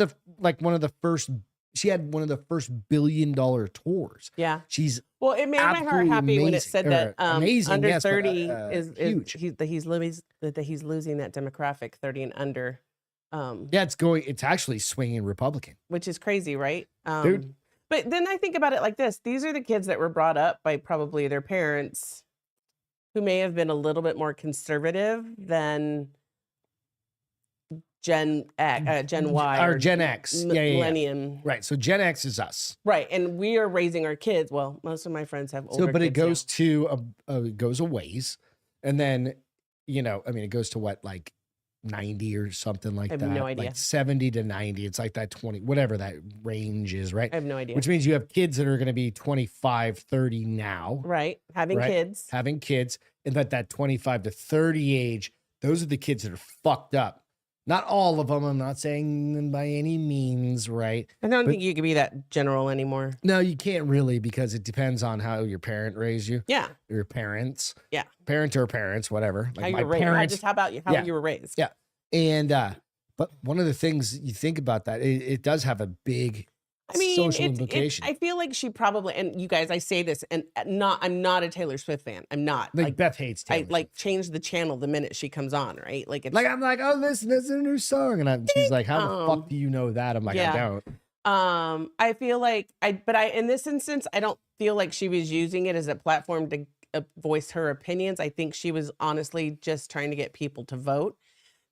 one of the first. She had one of the first $1 billion tours. Yeah. She's it made my heart happy when it said that under 30 is huge. He's losing that demographic, 30 and under. It's actually swinging Republican, which is crazy, right? Dude. But then I think about it like this. These are the kids that were brought up by probably their parents who may have been a little bit more conservative than Gen Y or Gen X, millennium. Right. So Gen X is us, right? And we are raising our kids. Well, most of my friends have older. But it goes now. it goes a ways, and then it goes to what, like 90 or something like that. I have no idea. Like 70 to 90. It's like that 20, whatever that range is, right? I have no idea. Which means you have kids that are going to be 25, 30 now. Right. Having kids. And that 25 to 30 age, those are the kids that are fucked up. Not all of them. I'm not saying by any means, right? I don't think you can be that general anymore. No, you can't really, because it depends on how your parent raised you. Yeah. Your parents. Yeah. Parent or parents, whatever. Like how you were raised. How about you? How you were raised. Yeah. And, but one of the things you think about that, it does have a big social implication. I feel like she probably, and you guys, I say this, and I'm not a Taylor Swift fan. I'm not. Like Beth hates Taylor Swift. Change the channel the minute she comes on, right? I'm like, oh, listen, this is a new song, and she's like, how the fuck do you know that? I'm like, I don't. I feel like in this instance, I don't feel like she was using it as a platform to voice her opinions. I think she was honestly just trying to get people to vote.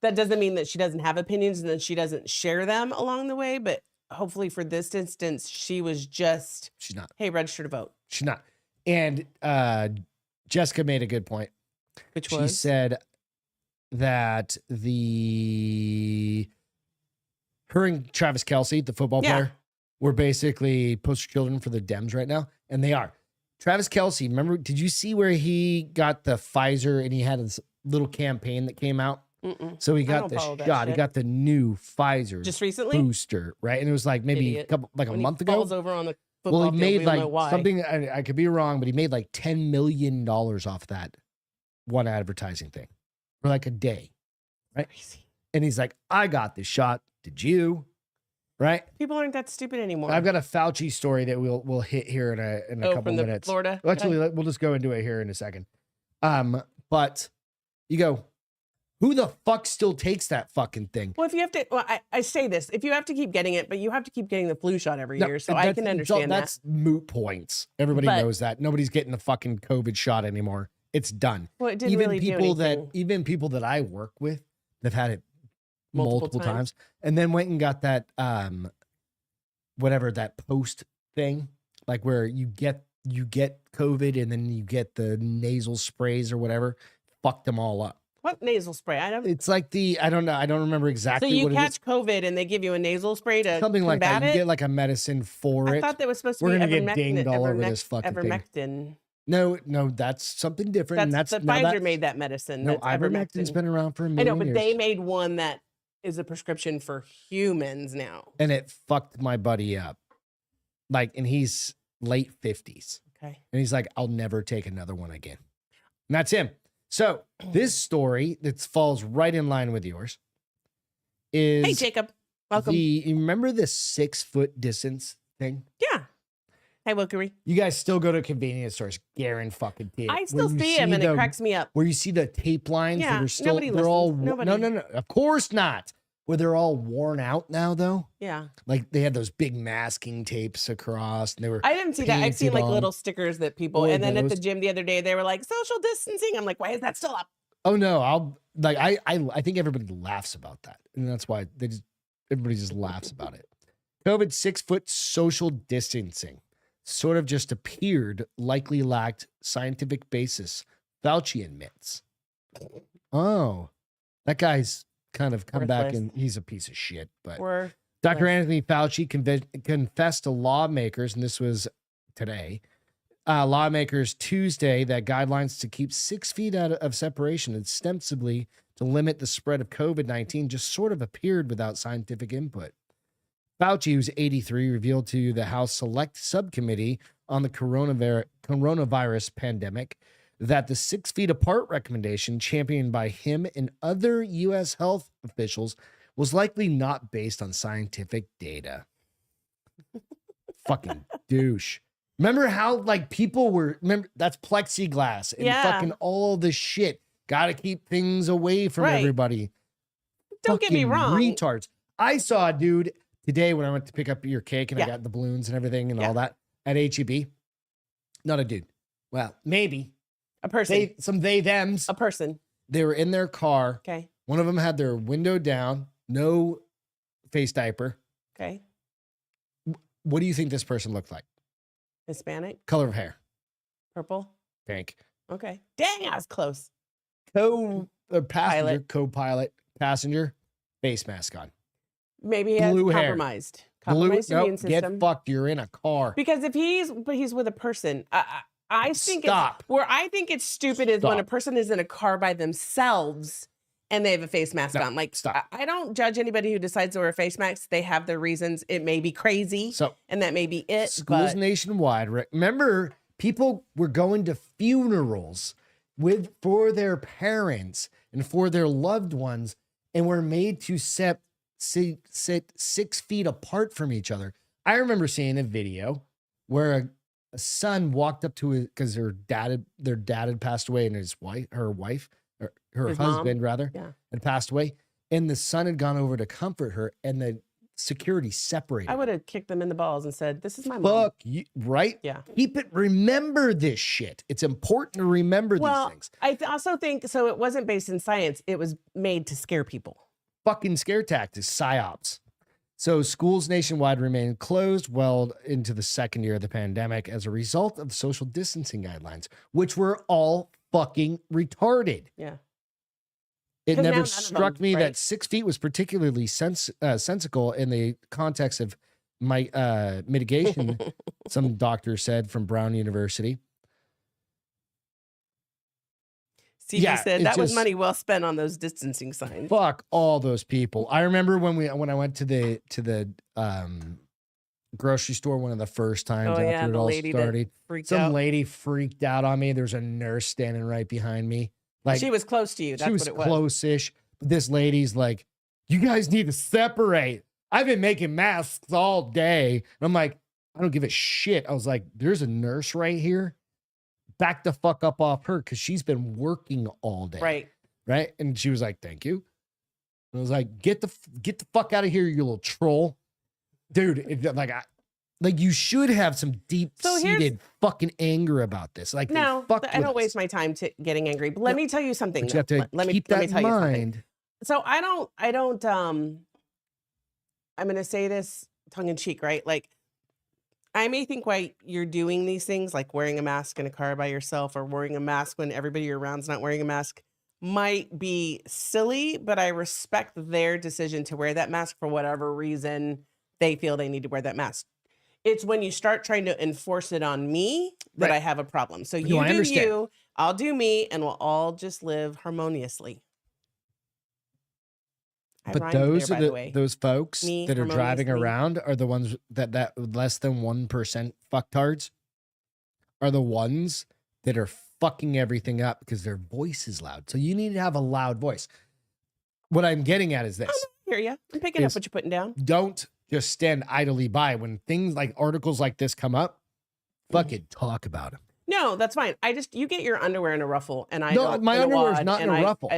That doesn't mean that she doesn't have opinions and that she doesn't share them along the way, but hopefully for this instance, she's not. Hey, register to vote. She's not. And Jessica made a good point. Which was? She said that her and Travis Kelce, the football player, were basically poster children for the Dems right now. And they are. Travis Kelce, remember, did you see where he got the Pfizer and he had this little campaign that came out? Mm-mm. So he got the shot. He got the new Pfizer just recently booster, right? And it was like maybe a month ago. Falls over on the football well, he made field, like something. I could be wrong, but he made like $10 million off that one advertising thing for like a day, right? Crazy. And he's like, "I got this shot. Did you?" Right? People aren't that stupid anymore. I've got a Fauci story that we'll hit here in a couple minutes. Florida. Well, actually, we'll just go into it here in a second. But you go. Who the fuck still takes that fucking thing? Well, if you have to, I say this, if you have to keep getting it, but you have to keep getting the flu shot every year, so I can understand that. That's moot points. Everybody knows that. Nobody's getting the fucking COVID shot anymore. It's done. Well, it didn't really do anything. Even people that I work with, they've had it multiple times, and then went and got that, whatever, that post thing, like where you get COVID and then you get the nasal sprays or whatever. Fucked them all up. What nasal spray? It's like I don't know. I don't remember exactly. So you what catch COVID and they give you a nasal spray to something like that. You get like a medicine for it. I thought that was supposed to be. We're gonna get dinged all over this fucking thing. No, that's something different. That's Pfizer made that medicine. No, ivermectin's been around for a million years. I know, but they made one that is a prescription for humans now. And it fucked my buddy up. And he's late 50s. Okay. And he's like, I'll never take another one again. And that's him. So this story that falls right in line with yours is Hey, Jacob. Welcome. you remember the 6 foot distance thing? Yeah. Hey, Wilkery. You guys still go to convenience stores, Garen fucking did. I still see him, and it cracks me up. Where you see the tape lines Yeah, that are still, nobody they're all, listens. no, of course not. Where they're all worn out now, though. Yeah. Like they had those big masking tapes across, and they were. I didn't see that. I've seen like painted on. little stickers that people, Oh, and then at the those. gym the other day, they were like, social distancing. I'm like, why is that still up? Oh no, I think everybody laughs about that, and that's why everybody just laughs about it. COVID 6 foot social distancing sort of just appeared, likely lacked scientific basis. Fauci admits. Oh, that guy's kind of come back, and he's a piece of shit. But Dr. Anthony Fauci confessed to lawmakers, and this was today. Lawmakers Tuesday that guidelines to keep 6 feet out of separation, ostensibly to limit the spread of COVID-19, just sort of appeared without scientific input. Fauci, who's 83, revealed to the House Select Subcommittee on the coronavirus pandemic that the 6 feet apart recommendation championed by him and other U.S. health officials was likely not based on scientific data. Fucking douche. Remember how like people were, that's plexiglass and fucking all this shit. Got to keep things away from everybody. Don't get me wrong. Retards. I saw a dude today when I went to pick up your cake and I got the balloons and everything and all that at HEB. Not a dude. Well, maybe. A person. Thems. A person. They were in their car. Okay. One of them had their window down, no face diaper. Okay. What do you think this person looked like? Hispanic. Color of hair. Purple. Pink. Okay. Dang, I was close. Co-pilot, passenger, face mask on. Maybe he has compromised. Compromised immune system. Get fucked. You're in a car. Because if he's with a person, I think where I think it's stupid is when a person is in a car by themselves and they have a face mask on. Like, I don't judge anybody who decides to wear a face mask. They have their reasons. It may be crazy, and that may be it. Schools nationwide. Remember, people were going to funerals for their parents and for their loved ones, and were made to sit 6 feet apart from each other. I remember seeing a video where a son walked up to his, because their dad had passed away, and her husband had passed away, and the son had gone over to comfort her, and the security separated. I would have kicked them in the balls and said, "This is my mom." Fuck you, right? Yeah. Keep it. Remember this shit. It's important to remember these things. I also think so. It wasn't based in science. It was made to scare people. Fucking scare tactics, PsyOps. So schools nationwide remain closed well into the second year of the pandemic as a result of the social distancing guidelines, which were all fucking retarded. Yeah. It never struck me that 6 feet was particularly sensical in the context of my mitigation, some doctor said from Brown University. Stevie said that was money well spent on those distancing signs. Fuck all those people. I remember when I went to the grocery store one of the first times after it all started. Some lady freaked out on me. There's a nurse standing right behind me. Like, she was close to you. That's what it was. Close-ish. But this lady's like, "You guys need to separate. I've been making masks all day." And I'm like, I don't give a shit. I was like, there's a nurse right here. Back the fuck up off her, because she's been working all day. Right. And she was like, "Thank you." And I was like, get the fuck out of here, you little troll. Dude, like you should have some deep-seated fucking anger about this. Like, no, I don't waste my time getting angry. But let me tell you something. You have to keep that in mind. So I don't. I'm going to say this tongue in cheek, right? Like, I may think why you're doing these things, like wearing a mask in a car by yourself or wearing a mask when everybody you're around is not wearing a mask, might be silly, but I respect their decision to wear that mask for whatever reason they feel they need to wear that mask. It's when you start trying to enforce it on me that I have a problem. So you do you, I'll do me, and we'll all just live harmoniously. But those are those folks that are driving around are the ones that less than 1% fucktards are the ones that are fucking everything up because their voice is loud. So you need to have a loud voice. What I'm getting at is this. I hear you. I'm picking up what you're putting down. Don't just stand idly by when things like articles like this come up. Fucking talk about them. No, that's fine. You get your underwear in a ruffle, and I No, don't. my in a underwear is wad, not in and a ruffle.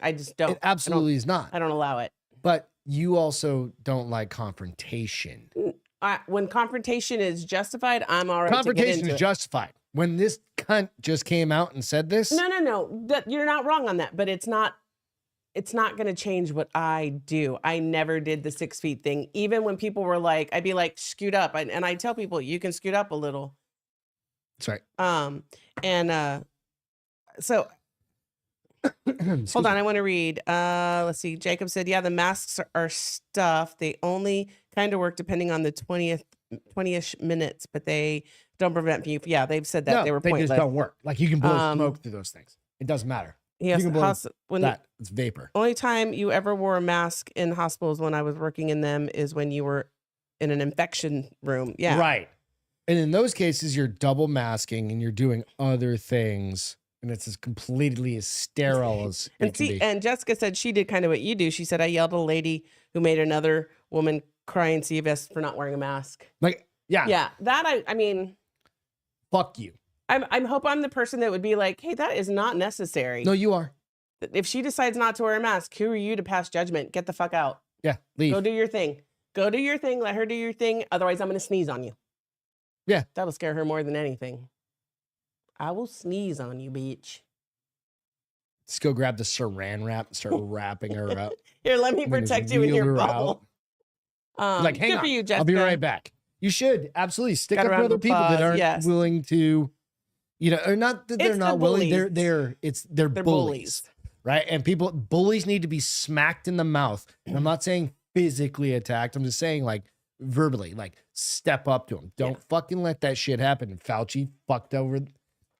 I just don't. It absolutely is not. I don't allow it. But you also don't like confrontation. When confrontation is justified, I'm all right. Confrontation is justified. When this cunt just came out and said this. No. You're not wrong on that, but it's not going to change what I do. I never did the 6 feet thing. Even when people were like, I'd be like, scoot up. And I tell people, you can scoot up a little. That's right. So hold on, I want to read. Let's see. Jacob said, yeah, the masks are stuff. They only kind of work depending on the 20-ish minutes, but they don't prevent you. Yeah, they've said that. No, they were they pointless. just don't work. Like you can blow smoke through those things. It doesn't matter. Yes, you can blow it's vapor. Only time you ever wore a mask in hospitals when I was working in them is when you were in an infection room. Yeah. Right. And in those cases, you're double masking and you're doing other things. And it's as completely as sterile as it can be. And Jessica said she did kind of what you do. She said, I yelled at a lady who made another woman cry in CVS for not wearing a mask. Like, yeah. Yeah. That, I mean. Fuck you. I hope I'm the person that would be like, hey, that is not necessary. No, you are. If she decides not to wear a mask, who are you to pass judgment? Get the fuck out. Yeah, leave. Go do your thing. Go do your thing. Let her do your thing. Otherwise, I'm going to sneeze on you. Yeah. That'll scare her more than anything. I will sneeze on you, bitch. Just go grab the saran wrap and start wrapping her up. Here, let me protect you in your bubble. Like, hang good on. for you, Jessica. I'll be right back. You should absolutely stick Got up a for round other of people that applause, aren't yes. willing to, or not that they're It's not the willing. bullies. They're bullies, right? And bullies need to be smacked in the mouth. And I'm not saying physically attacked. I'm just saying like verbally, like step up to them. Don't fucking let that shit happen. And Fauci fucked over.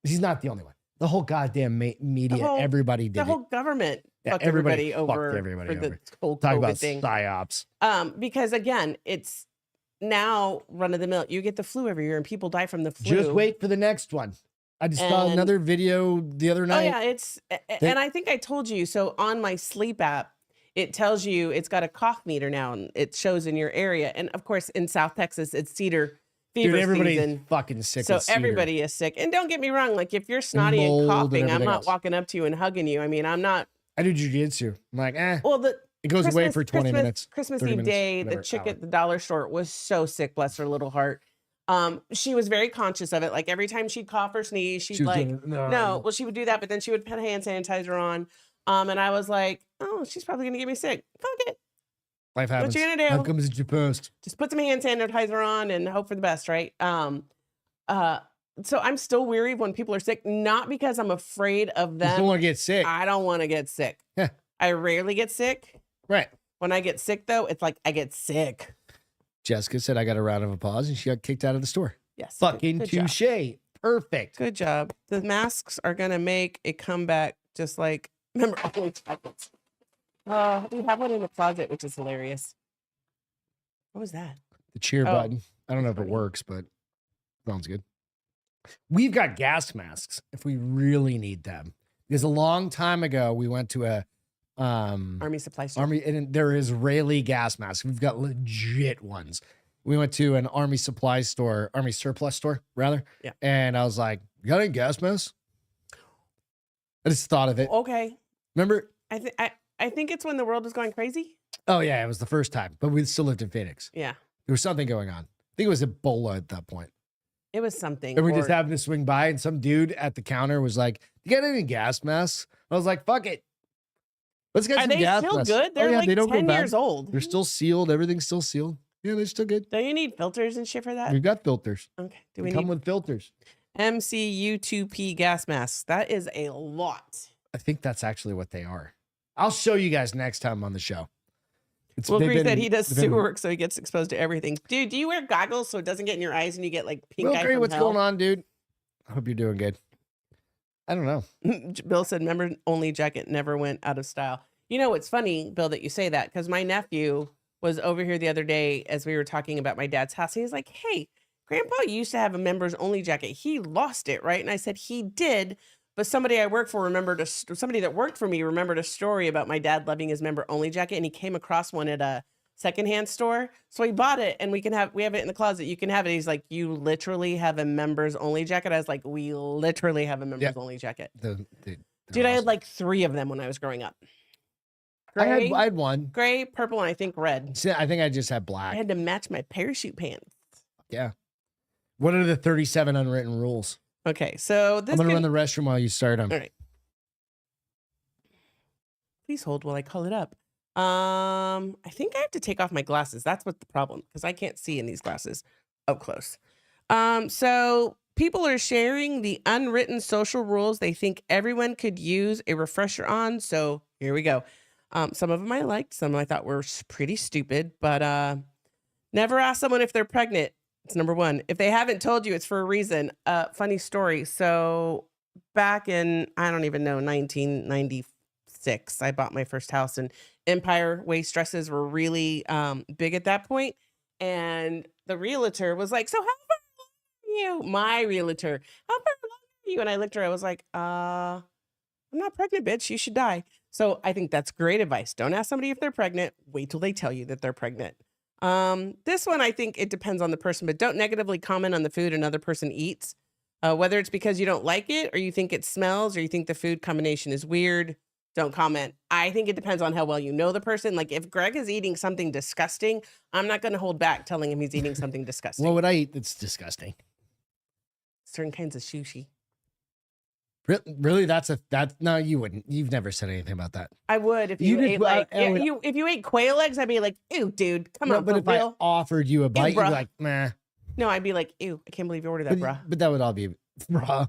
He's not the only one. The whole goddamn media, everybody did the whole government fucked everybody over for the whole Talk COVID about thing. PsyOps. Because again, it's now run of the mill. You get the flu every year and people die from the flu. Just wait for the next one. I just saw another video the other night. Oh yeah, and I think I told you, so on my sleep app, it tells you it's got a cough meter now and it shows in your area. And of course in South Texas, it's cedar fever everybody's season. Fucking sick. So with cedar. everybody is sick. And don't get me wrong, like if you're snotty and mold coughing, and I'm not else. walking up to you and hugging you. I mean, I'm not. I do jujitsu. I'm like, Well, it goes away for 20 minutes. Christmas 30 Eve minutes, day, whatever, the chick hour. at the dollar store was so sick, bless her little heart. She was very conscious of it. Like every time she'd cough or sneeze, she'd like, no, well, she would do that, but then she would put hand sanitizer on. And I was like, oh, she's probably gonna get me sick. Fuck it. Life happens. What you gonna do? How comes it's your post? Just put some hand sanitizer on and hope for the best, right? So I'm still weary when people are sick, not because I'm afraid of them. You don't want to get sick. I don't want to get sick. Yeah. I rarely get sick. Right. When I get sick, though, it's like I get sick. Jessica said I got a round of applause and she got kicked out of the store. Yes. Fucking good job. touche. Perfect. Good job. The masks are going to make a comeback just like, remember, only jackets. We have one in the closet, which is hilarious. What was that? The cheer button. I don't know if it works, but sounds good. We've got gas masks if we really need them. Because a long time ago, we went to a Army supply store. and they're Israeli gas masks. We've got legit ones. We went to an Army supply store, Army surplus store, rather. Yeah. And I was like, you got any gas masks? I just thought of it. Okay. Remember? I think it's when the world was going crazy. Oh, yeah, it was the first time. But we still lived in Phoenix. Yeah. There was something going on. I think it was Ebola at that point. It was something. And we just happened to swing by, and some dude at the counter was like, you got any gas masks? I was like, fuck it. Let's get some gas masks. Are they still good? They're like 10 years old. They're still sealed. Everything's still sealed. Yeah, they're still good. Don't you need filters and shit for that? We've got filters. Okay. Do we come with filters? MCU2P gas masks. That is a lot. I think that's actually what they are. I'll show you guys next time on the show. Well, Greg said he does sewer work, so he gets exposed to everything. Dude, do you wear goggles so it doesn't get in your eyes and you get like pink eye from what's hell? going on, dude? I hope you're doing good. I don't know. Bill said, member only jacket never went out of style. You know, it's funny, Bill, that you say that because my nephew was over here the other day as we were talking about my dad's house. He was like, hey, Grandpa used to have a members only jacket. He lost it, right? And I said he did, but somebody I work for somebody that worked for me remembered a story about my dad loving his member only jacket, and he came across one at a secondhand store. So he bought it, and we have it in the closet. You can have it. He's like, you literally have a members only jacket. I was like, we literally have a members only jacket. Dude, awesome. I had like 3 of them when I was growing up. Gray, I had one. Gray, purple, and I think red. See, I think I just had black. I had to match my parachute pants. Yeah. What are the 37 unwritten rules? Okay, so this I'm going to run the restroom while you start them. All right. Please hold while I call it up. I think I have to take off my glasses. That's what the problem, because I can't see in these glasses up close. So people are sharing the unwritten social rules they think everyone could use a refresher on. So here we go. Some of them I liked, some I thought were pretty stupid, but never ask someone if they're pregnant. It's number 1. If they haven't told you, it's for a reason. Funny story. So back in, I don't even know, 1996, I bought my first house, and Empire waist dresses were really big at that point. And the realtor was like, so how far along are you? My realtor, how far along are you? And I looked at her, I was like, I'm not pregnant, bitch. You should die. So I think that's great advice. Don't ask somebody if they're pregnant. Wait till they tell you that they're pregnant. This one, I think it depends on the person, but don't negatively comment on the food another person eats. Whether it's because you don't like it, or you think it smells, or you think the food combination is weird, don't comment. I think it depends on how well you know the person. Like if Greg is eating something disgusting, I'm not going to hold back telling him he's eating something disgusting. What would I eat that's disgusting? Certain kinds of sushi. Really? No, you wouldn't. You've never said anything about that. I would if you ate if you ate quail eggs, I'd be like, ew, dude, come on. But if I offered you a bite, you'd be like, meh. No, I'd be like, ew, I can't believe you ordered that, bruh. But that would all be bruh.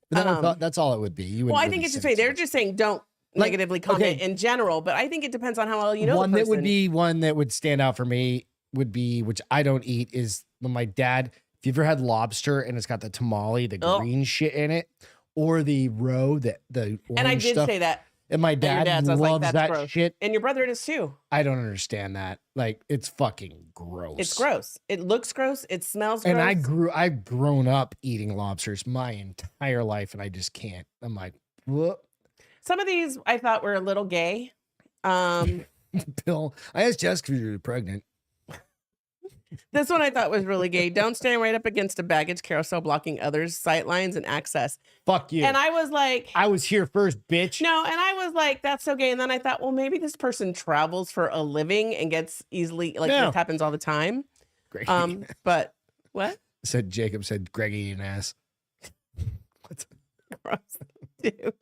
But that's all it would be. You well, I think it's just they're just saying don't negatively comment in general, but I think it depends on how well you know one the person. That would be one that would stand out for me would be, which I don't eat, is when my dad, if you ever had lobster and it's got the tamale, the green shit in it, or the roe, the orange and I did stuff. Say that. And my dad loves that gross. Shit. And your brother does too. I don't understand that. Like, it's fucking gross. It's gross. It looks gross. It smells gross. And I've grown up eating lobsters my entire life, and I just can't. I'm like, what? Some of these I thought were a little gay. Bill, I asked Jessica if you were pregnant. This one I thought was really gay. Don't stand right up against a baggage carousel blocking others' sight lines and access. Fuck you. And I was like, I was here first, bitch. No, and I was like, that's so gay. And then I thought, well, maybe this person travels for a living and gets easily, like, this happens all the time. Great. But what? Jacob said Greg eating ass. What's gross, dude?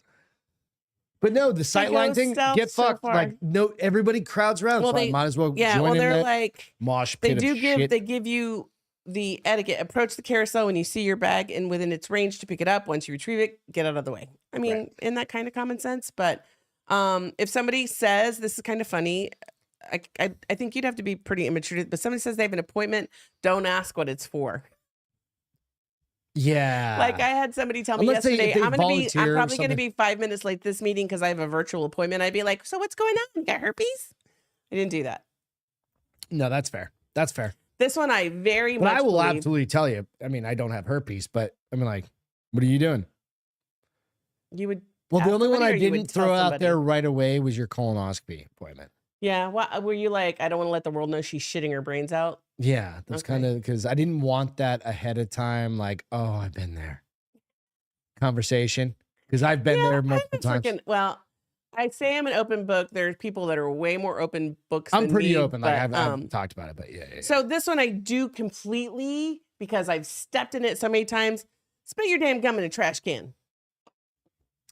But no, the sightline thing, get fucked. Like, no, everybody crowds around. Well, so I might as well join in they're that like mosh pit they give you the etiquette. Approach the carousel when you see your bag and within its range to pick it up. Once you retrieve it, get out of the way. I mean, in that kind of common sense. But if somebody says, this is kind of funny, I think you'd have to be pretty immature. But somebody says they have an appointment, don't ask what it's for. Yeah. Like I had somebody tell me yesterday, I'm probably going to be 5 minutes late this meeting because I have a virtual appointment. I'd be like, so what's going on? You got herpes? I didn't do that. No, that's fair. That's fair. This one I very much I will absolutely tell you. I mean, I don't have herpes, but I mean, like, what are you doing? You would. Well, the only one I didn't throw out there right away was your colonoscopy appointment. Yeah. Were you like, I don't want to let the world know she's shitting her brains out? Yeah, that's kind of because I didn't want that ahead of time. Like, oh, I've been there. Conversation, because I've been there multiple times. Well, I say I'm an open book. There's people that are way more open books. I'm than pretty me, open. But, like I've talked about it, but yeah. So this one I do completely because I've stepped in it so many times. Spit your damn gum in a trash can.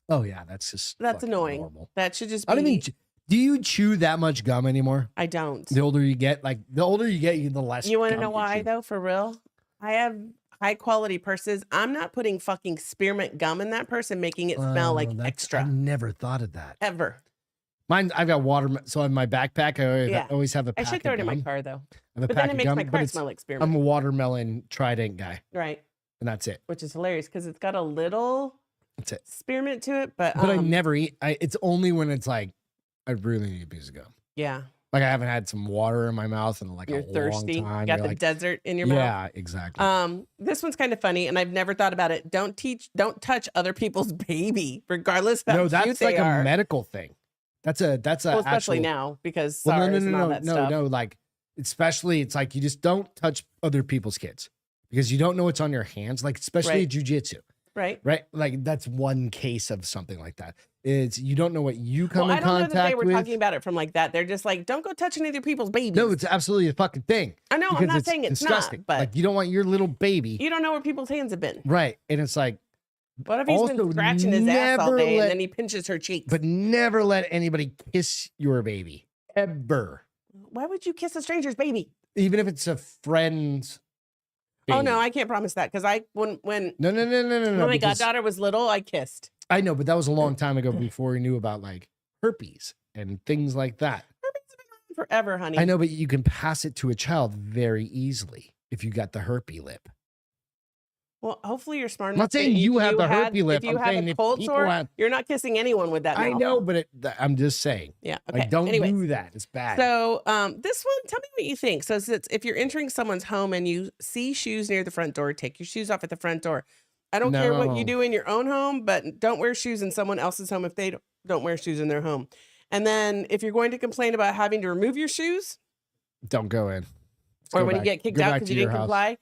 Oh yeah, that's annoying. Normal. That should just be. I don't mean. Do you chew that much gum anymore? I don't. The older you get, the less. You want to know why though? For real, I have high quality purses. I'm not putting fucking spearmint gum in that purse and making it smell like extra. I never thought of that ever. Mine, I've got water. So in my backpack, I always have a pack. I should throw it in my car though. But then it makes my car smell like spearmint. I'm a watermelon Trident guy. Right. And that's it. Which is hilarious because it's got a little. That's it. Spearmint to it, but I never eat. It's only when it's like. I really need a piece of gum. Yeah. Like I haven't had some water in my mouth in like You're a thirsty. long time. Got You're the like, desert in your mouth. yeah, exactly. This one's kind of funny, and I've never thought about it. Don't touch other people's baby, regardless of how No, cute that's they like are. a medical thing. That's a Well, especially actual, now because well, SARS and all that stuff. no. Like, especially, it's like you just don't touch other people's kids because you don't know what's on your hands. Like, especially Right. jujitsu, Right. right? Like, that's one case of something like that. It's you don't know what you come Well, in I don't know that they contact were with. talking about it from like that. They're just like, don't go touching other people's babies. No, it's absolutely a fucking thing. I know. I'm because not saying it's disgusting. not, but Like, you don't want your little baby, you don't know where people's hands have been. right? And it's like, What if he's Also, been scratching his ass all never day let- and then he pinches her cheeks? but never let anybody kiss your baby ever, Why would you kiss a stranger's baby? even if it's a friend's. Oh no, baby. I can't promise that because when No. when my because- goddaughter was little, I kissed. I know, but that was a long time ago before we knew about like herpes and things like that. Herpes has been around forever, honey. I know, but you can pass it to a child very easily if you got the herpy lip. Well, hopefully you're smart I'm enough. not saying that you if have the had- herpy lip. If you I'm have saying a if cold people sore, have- you're not kissing anyone with that. I mouth. know, but I'm just saying. Yeah. Okay. Like, don't Anyways. do that. It's bad. So this one, tell me what you think. So it's, if you're entering someone's home and you see shoes near the front door, take your shoes off at the front door. I don't care what you No. do in your own home, but don't wear shoes in someone else's home if they don't wear shoes in their home. And then if you're going to complain about having to remove your shoes Don't go in. or Go when back- you get kicked go out back because to you your didn't house. comply,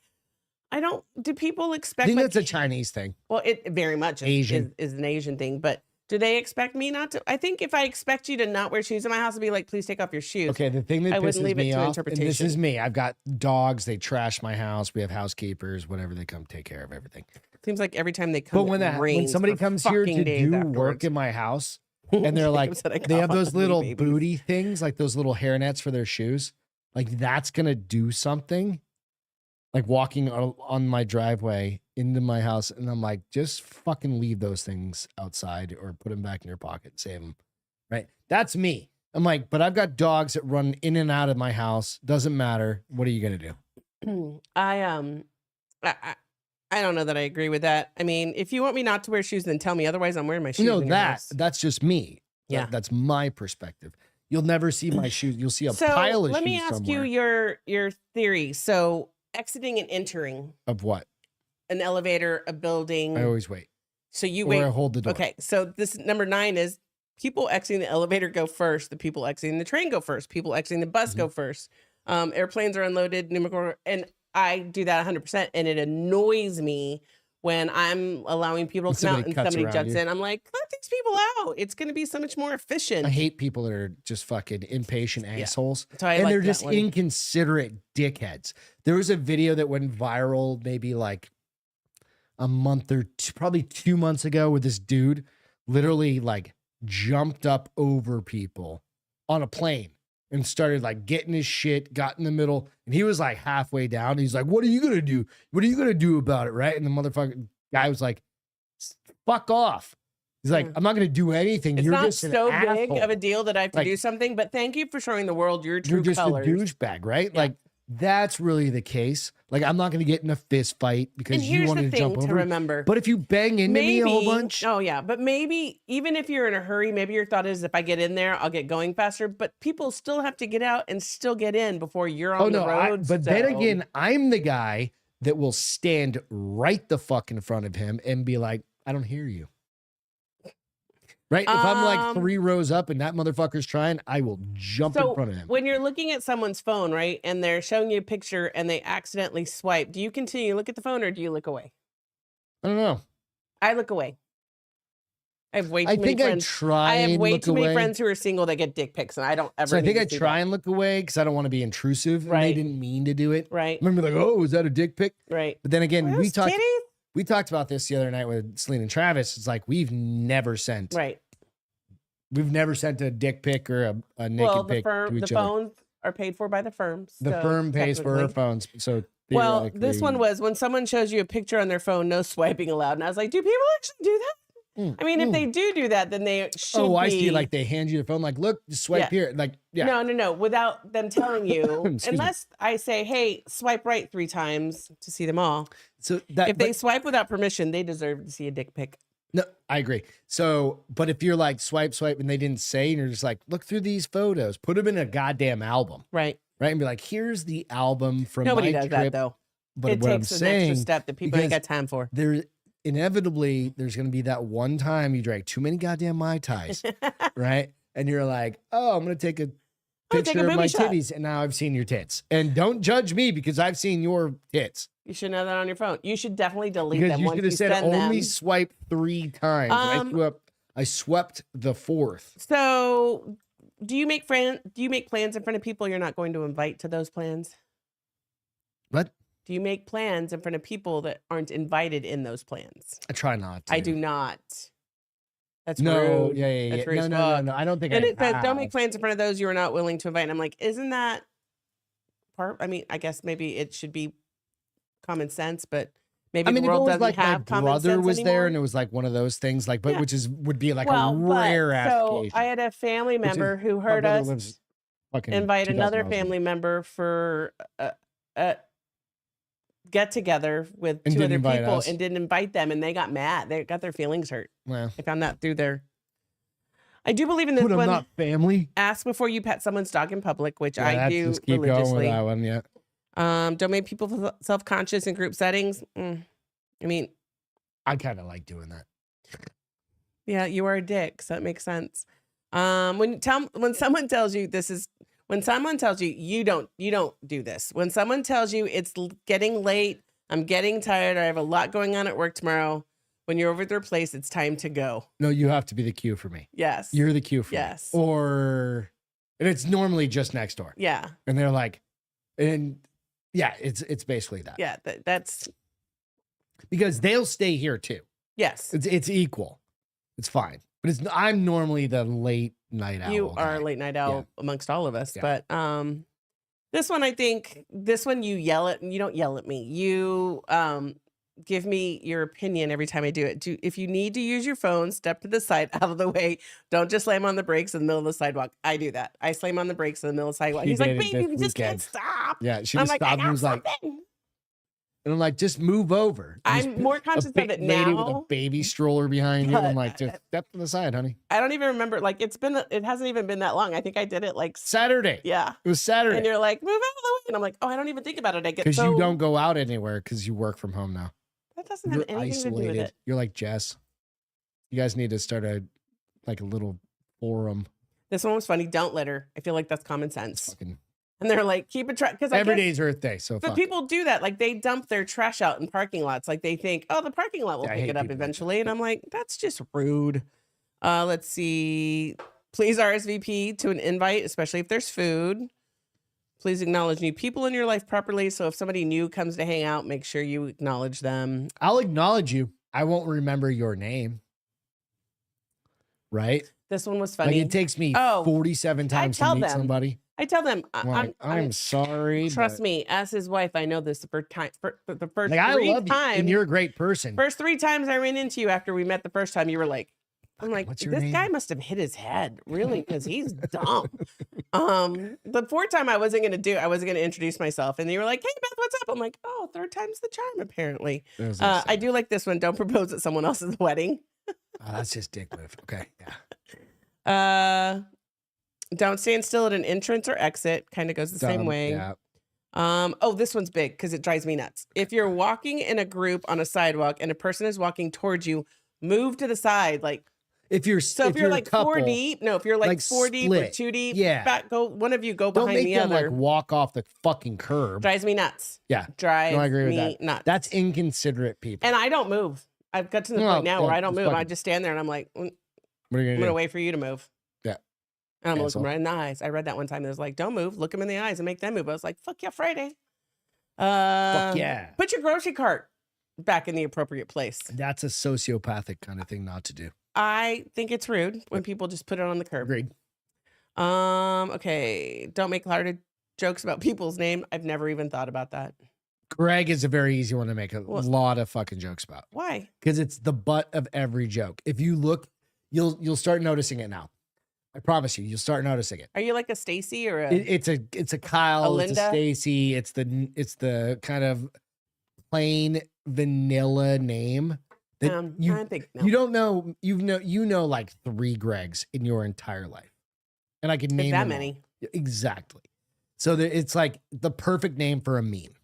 do people I expect think my that's a ki- Chinese thing. well, it very much Asian. is an Asian thing, but do they expect me not to? I think if I expect you to not wear shoes in my house, I'd be like, please take off your shoes. Okay, the thing that I wouldn't pisses leave it me to off, and this interpretation. is me. I've got dogs. They trash my house. We have housekeepers. Whatever, they come take care of everything. Seems like every time they come, But when it when rains somebody for comes here fucking to days do work afterwards. in my house, and they're like, Jacob said I they have cough those on the little babies. booty things, like those little hair nets for their shoes, like that's gonna do something. Like walking on my driveway into my house, and I'm like, just fucking leave those things outside or put them back in your pocket, save them. Right? That's me. I'm like, but I've got dogs that run in and out of my house. Doesn't matter. What are you gonna do? I don't know that I agree with that. I mean, if you want me not to wear shoes, then tell me. Otherwise, I'm wearing my shoes. You know in your house. that's just me. Yeah. That's my perspective. You'll never see my shoes. You'll see a So pile of let shoes me ask somewhere. you your theory. So exiting and entering Of what? an elevator, a building. I always wait. So you Or I wait. hold the door. Okay, so this number 9 is people exiting the elevator go first. The people exiting the train go first. People exiting the bus Mm-hmm. go first. Airplanes are unloaded, numerical, and I do that 100%. And it annoys me when I'm allowing people When to come out somebody and cuts somebody around jumps you. in. I'm like, let these people out. It's going to be so much more efficient. I hate people that are just fucking impatient assholes. So I and like they're that just one. inconsiderate dickheads. There was a video that went viral maybe like a month or probably 2 months ago where this dude literally like jumped up over people on a plane and started like getting his shit, got in the middle, and he was like halfway down. He's like, what are you gonna do? What are you gonna do about it? Right? And the motherfucking guy was like, fuck off. He's like, Yeah. I'm not gonna do anything. It's You're not just an so big asshole. of a deal that I have to Like- do something, but thank you for showing the world your true You're just colors. a douchebag, right? Yeah. Like that's really the case. Like I'm not going to get in a fist fight because And you here's wanted the to thing jump to over. remember. But if you bang into me a whole bunch, Oh yeah, but maybe even if you're in a hurry, maybe your thought is if I get in there, I'll get going faster. But people still have to get out and still get in before you're on the road. but then so- again, I'm the guy that will stand right the fuck in front of him and be like, I don't hear you. Right? If I'm like 3 rows up and that motherfucker's trying, I will jump in so front of him. when you're looking at someone's phone, right, and they're showing you a picture and they accidentally swipe, do you continue to look at the phone or do you look away? I don't know. I look away. I have way too I many think I friends. try I have and way look too away. many friends who are single that get dick pics, and I don't ever. So I think need I to see try that. and look away because I don't want to be intrusive. And Right. they didn't mean to do it. Right, I'm gonna be like, oh, is that a dick pic? right. But then again, Are we those talked. titties? We talked about this the other night with Celine and Travis. It's like we've never sent Right. a dick pic or a naked Well, the pic to firm, the each other. phones are paid for by the firms. The so firm pays for her technically- phones. So Well, this one theoretically- was when someone shows you a picture on their phone, no swiping allowed, and I was like, do people actually do that? I mean, if they do that, then they should. Oh, I see. be- Like they hand you the phone. Like, look, just swipe Yeah. here. Like, yeah. No, without them telling you, Excuse me. unless I say, hey, swipe right 3 times to see them all. So that If they swipe without permission, they deserve to see a dick pic. No, I agree. So, but if you're like swipe, and they didn't say, and you're just like, look through these photos, put them in a goddamn album, Right. right? And be like, here's the album from Nobody my does trip. that though. But It what I'm takes an extra saying, step that people ain't got time for. there inevitably there's going to be that one time you drank too many goddamn Mai Tais, right? And you're like, oh, I'm going to take a picture of my shot. titties, and now I've seen your tits. And don't judge me because I've seen your tits. You should know that on your phone. You should definitely delete Because them you once should you have said send only them. swipe 3 times. I swept the 4th. So, do you make plans in front of people you're not going to invite to those plans? What? Do you make plans in front of people that aren't invited in those plans? I try not to. I do not. That's No, rude. yeah. That's rude as No. I don't think And I it says, don't have. make plans in front of those you are not willing to invite. And I'm like, isn't that part? I mean, I guess maybe it should be common sense, but maybe the if it world was doesn't like my have common sense brother was there anymore. and it was like one of those things, like, but Yeah. which would be like Well, a rare ass so occasion. I had a family Which is- member who My heard brother us lives fucking invite 2,000 another miles away. family member for a get together with And 2 didn't other invite people us. and didn't invite them, and they got mad. They got their feelings hurt. Well, I found that through their. I do believe in this but I'm one. not family. Ask before you pet someone's dog in public, which I Let's do just keep going with religiously. that one. Yeah. Don't make people feel self-conscious in group settings. I mean, I kind of like doing that. yeah, you are a dick, so it makes sense. When someone tells you you don't do this. When someone tells you it's getting late, I'm getting tired, or I have a lot going on at work tomorrow. When you're over at their place, it's time to go. No, you have to be the cue for me. Yes. You're the cue for Yes. me. And it's normally just next door. Yeah. And they're like, and yeah, it's basically that. Yeah. That's Because they'll stay here too. yes. It's equal. It's fine. But I'm normally the late night owl. You are guy. a late night owl amongst all of us. Yeah. But this one, I think you don't yell at me. You give me your opinion every time I do it. If you need to use your phone, step to the side out of the way. Don't just slam on the brakes in the middle of the sidewalk. I do that. I slam on the brakes in the middle of the sidewalk. She He's like, did it baby, this you just can't weekend. stop. Yeah, she I'm just like, stopped I and got was like, something. and I'm like, just move over. I'm more conscious of it Lady with a now. baby stroller behind you. I'm But- like, just step to the side, honey. I don't even remember. Like it hasn't even been that long. I think I did it like Saturday. yeah. It was Saturday. And you're like, move out of the way. And I'm like, oh, I don't even think about it. I get Because so you don't go out anywhere because you work from home now. that doesn't have You're anything to do with isolated. it. You're like Jess. You guys need to start a little forum. This one was funny. Don't litter. I feel like that's common sense. Fucking And they're like, keep it track because every day's Earth Day. So but fuck. people do that. Like they dump their trash out in parking lots. Like they think, oh, the parking lot will Yeah, I pick hate it up people like eventually. And I'm like, that's just rude. Let's see. Please RSVP to an invite, especially if there's food. Please acknowledge new people in your life properly. So if somebody new comes to hang out, make sure you acknowledge them. I'll acknowledge you. I won't remember your name. Right? This one was Like funny. it takes me Oh, 47 times to tell meet them. somebody. I tell them, I'm sorry. trust but, me, as his wife, I know this for the first Like, I three love you, times. and you're a great person. First 3 times I ran into you after we met the first time, you were like, I'm like, What's this your name? guy must have hit his head, really, because he's dumb. The 4th time I wasn't gonna introduce myself, and you were like, hey Beth, what's up? I'm like, oh, 3rd time's the charm, apparently. That was I insane. do like this one. Don't propose at someone else's wedding. Oh, that's just dick move. Okay. Yeah. Don't stand still at an entrance or exit. Kind of goes the same Dumb, way. Yeah. Oh, this one's big because it drives me nuts. If you're walking in a group on a sidewalk and a person is walking towards you, move to the side. Like, If you're if you're like a couple, 4 deep, no, if you're like, like 4 deep or split. 2 deep, Yeah. one of you go don't behind make the them other. like walk off the fucking curb. Drives me nuts. Yeah. Drives No, I agree with me that. nuts. That's inconsiderate people. And I don't move. I've got to the No, point now where yeah, I don't it's move. I fucking- just stand there and I'm like, What are you I'm gonna gonna do? wait for you to move. Yeah. And I'm looking Asshole. right in the eyes. I read that one time. It was like, don't move. Look them in the eyes and make them move. I was like, fuck yeah, Friday. Fuck yeah. Put your grocery cart back in the appropriate place. That's a sociopathic kind of thing not to do. I think it's rude when people just put it on the curb. Agreed. Okay. Don't make lighthearted jokes about people's name. I've never even thought about that. Greg is a very easy one to make a Well- lot of fucking jokes about Why? because it's the butt of every joke. If you look, you'll start noticing it now. I promise you, you'll start noticing it. Are you like a Stacy or a It's a Kyle, A it's a Linda? Stacy, it's the kind of plain vanilla name That I think no. you don't know. You know like 3 Gregs in your entire life, and I can name that them many. all. Exactly. So it's like the perfect name for a meme.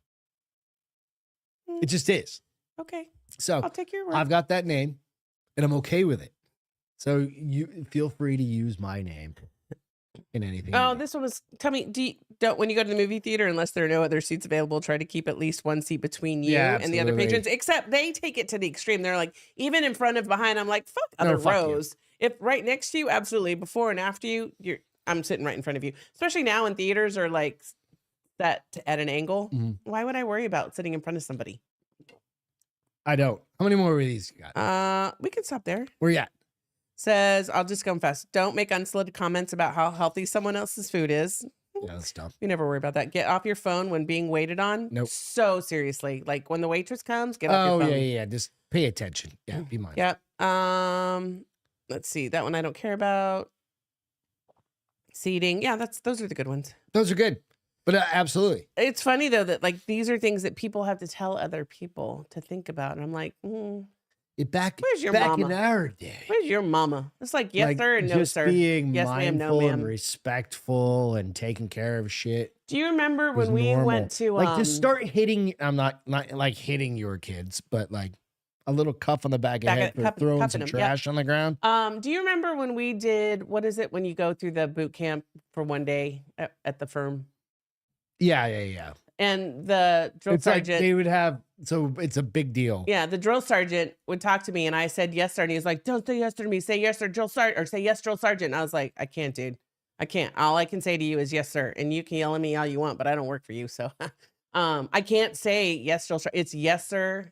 It just is. Okay. So I'll take your word. I've got that name, and I'm okay with it. So you feel free to use my name in anything. Oh, this one was. Tell me, don't when you go to the movie theater, unless there are no other seats available, try to keep at least one seat between you and the other patrons. Except they take it to the extreme. They're like, even in front of, behind. I'm like, fuck other rows. If right next to you, absolutely. Before and after you, I'm sitting right in front of you. Especially now when theaters are like set at an angle. Why would I worry about sitting in front of somebody? I don't. How many more of these you got? We can stop there. Where you at? Says, I'll just confess. Don't make unsolicited comments about how healthy someone else's food is. Yeah, that's dumb. You never worry about that. Get off your phone when being waited on. Nope. So seriously, like when the waitress comes, get off your phone. Yeah. Just pay attention. Yeah, be mindful. Yep. Let's see. That one I don't care about. Seating. Yeah, those are the good ones. Those are good. But absolutely. It's funny though that like these are things that people have to tell other people to think about. And I'm like, where's your back mama? In our day. Where's your mama? It's like yes like, sir and no just sir. Being yes ma'am, no mindful ma'am. and respectful and taking care of shit. Do you remember when we went to like just start hitting? I'm not like hitting your kids, but like a little cuff on the back of the head for throwing some trash on the ground. Do you remember when we did, what is it when you go through the boot camp for one day at the firm? Yeah. And the drill sergeant, like they would have, so it's a big deal. Yeah, the drill sergeant would talk to me, and I said yes sir, and he was like, "Don't say yes sir to me. Say yes sir, drill sergeant, or say yes, drill sergeant." And I was like, "I can't, dude. I can't. All I can say to you is yes sir, and you can yell at me all you want, but I don't work for you, so I can't say yes, drill sergeant. It's yes sir."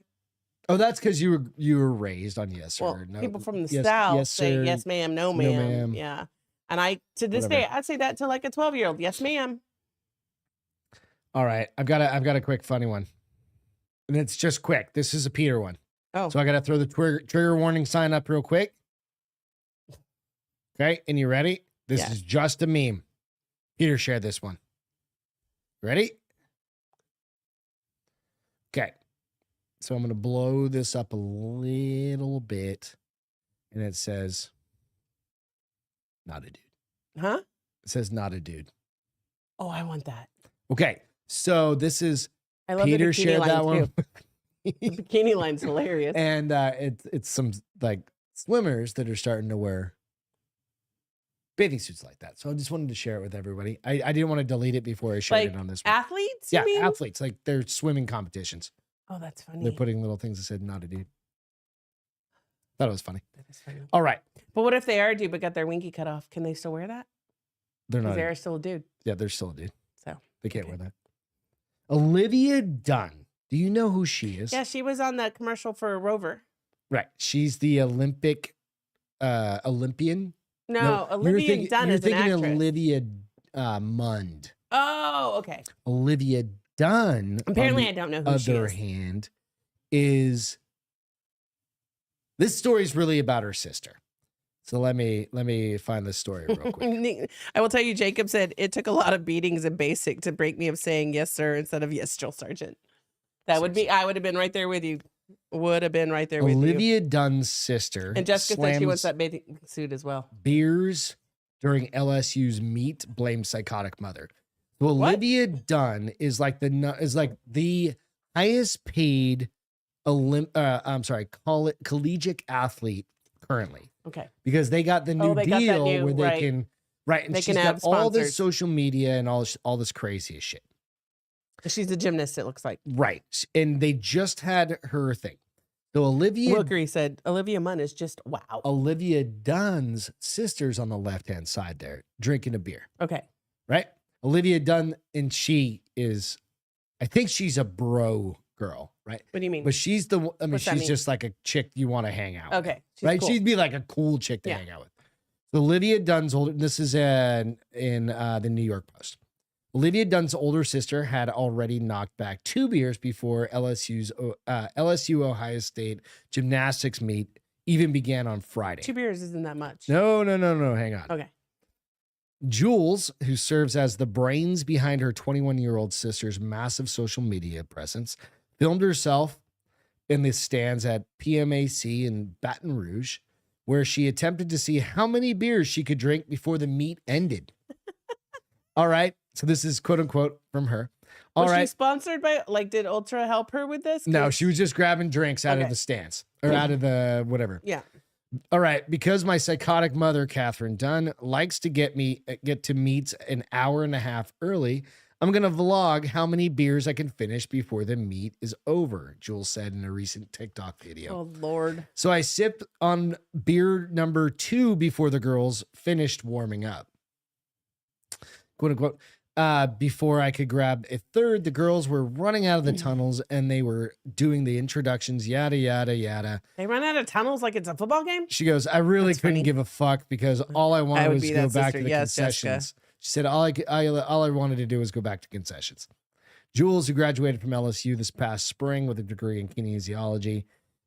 Oh, that's because you were raised on yes sir. Well, no, people from the yes, South yes, say sir, yes ma'am, no ma'am. no, ma'am. Yeah, and I to this day I'd say that to like a 12-year-old. Yes ma'am. All right, I've got a quick funny one, and it's just quick. This is a Peter one. Oh, so I got to throw the trigger warning sign up real quick. Okay, and you ready? This is just a meme. Peter shared this one. Ready? Okay, so I'm gonna blow this up a little bit, and it says, "Not a dude." Huh? It says, "Not a dude." Oh, I want that. Okay, so this is I love Peter the shared line that one. The bikini line's hilarious. And it's some like swimmers that are starting to wear bathing suits like that. So I just wanted to share it with everybody. I didn't want to delete it before I shared it on this one. Athletes? Yeah, you mean? athletes. Like they're swimming competitions. Oh, that's funny. They're putting little things that said "not a dude." Thought it was funny. That is funny. All right. But what if they are a dude but got their winky cut off? Can they still wear that? They're not. They're still a dude. Yeah, they're still a dude. So they can't wear that. Olivia Dunne. Do you know who she is? Yeah, she was on the commercial for Rover. Right. She's the Olympian. No, Olivia Dunne is an actress. You're thinking Olivia Mund. Oh, okay. Olivia Dunne. Apparently, I don't know who she is. Other hand, is this story is really about her sister. So let me find this story real quick. I will tell you, Jacob said it took a lot of beatings in basic to break me of saying yes, sir, instead of yes, drill sergeant. That would be, I would have been right there with you. Would have been right there with you. Olivia Dunne's sister. And Jessica said she wants that bathing suit as well. Beers during LSU's meet, blames psychotic mother. So Olivia Dunne is like the highest paid collegiate athlete currently. Okay. Because they got the new deal where they can and she's got all this social media and all this crazy shit. She's a gymnast, it looks like. Right. And they just had her thing. So Olivia Wilkery said Olivia Munn is just wow. Olivia Dunne's sister's on the left-hand side there, drinking a beer. Okay. Right? Olivia Dunne, and she is, I think she's a bro girl, right? What do you mean? But she's she's just like a chick you want to hang out with. Okay. Right? Cool. She'd be like a cool chick to hang out with. So Olivia Dunne's older, this is in the New York Post. Olivia Dunne's older sister had already knocked back 2 beers before LSU Ohio State gymnastics meet even began on Friday. 2 beers isn't that much. No. Hang on. Okay. Jules, who serves as the brains behind her 21-year-old sister's massive social media presence, filmed herself in the stands at PMAC in Baton Rouge, where she attempted to see how many beers she could drink before the meet ended. All right. So this is quote unquote from her. All Was right. she sponsored by, like, did Ultra help her with this? No, 'Cause- she was just grabbing drinks out of Okay. the stands or out of the whatever. Yeah. All right. Because my psychotic mother, Catherine Dunn, likes to get to meets an hour and a half early, I'm going to vlog how many beers I can finish before the meet is over, Jules said in a recent TikTok video. Oh, Lord. So I sipped on beer number 2 before the girls finished warming up. Quote unquote. Before I could grab a third, the girls were running out of the tunnels and they were doing the introductions, yada, yada, yada. They run out of tunnels like it's a football game? She goes, I really That's couldn't funny. give a fuck because all I wanted would was be to go that back sister. to the Yes, Jessica. concessions. She said, all I wanted to do was go back to concessions. Jules, who graduated from LSU this past spring with a degree in kinesiology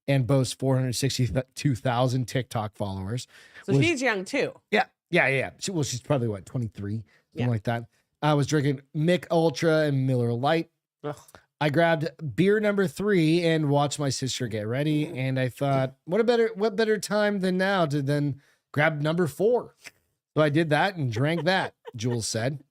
and boasts 462,000 TikTok followers. So was- she's young, too. Yeah. She's probably what, 23, something Yeah. like that. I was drinking Mick Ultra and Miller Lite. Ugh. I grabbed beer number 3 and watched my sister get ready. And I thought, what better time than now to then grab number 4? So I did that and drank that, Jules said.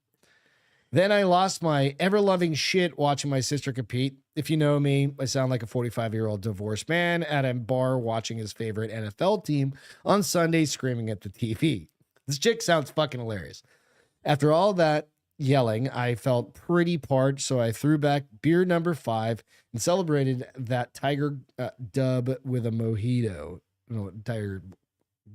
Then I lost my ever-loving shit watching my sister compete. If you know me, I sound like a 45-year-old divorced man at a bar watching his favorite NFL team on Sunday screaming at the TV. This chick sounds fucking hilarious. After all that yelling, I felt pretty parched, so I threw back beer number 5 and celebrated that Tiger dub with a mojito. Tiger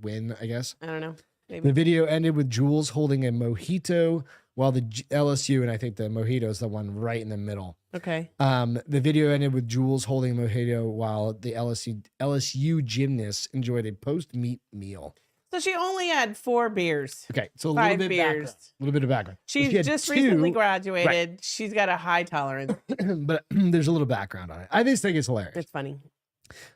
win, I guess. I don't know. Maybe. The video ended with Jules holding a mojito while the LSU, and I think the mojito is the one right in the middle. Okay. The video ended with Jules holding a mojito while the LSU gymnasts enjoyed a post-meet meal. So she only had 4 beers. Okay, so a 5 little bit beers. background. A little bit of background. She's She had just 2, recently graduated. She's got a high tolerance. but there's a little background on it. I just think it's hilarious. It's funny.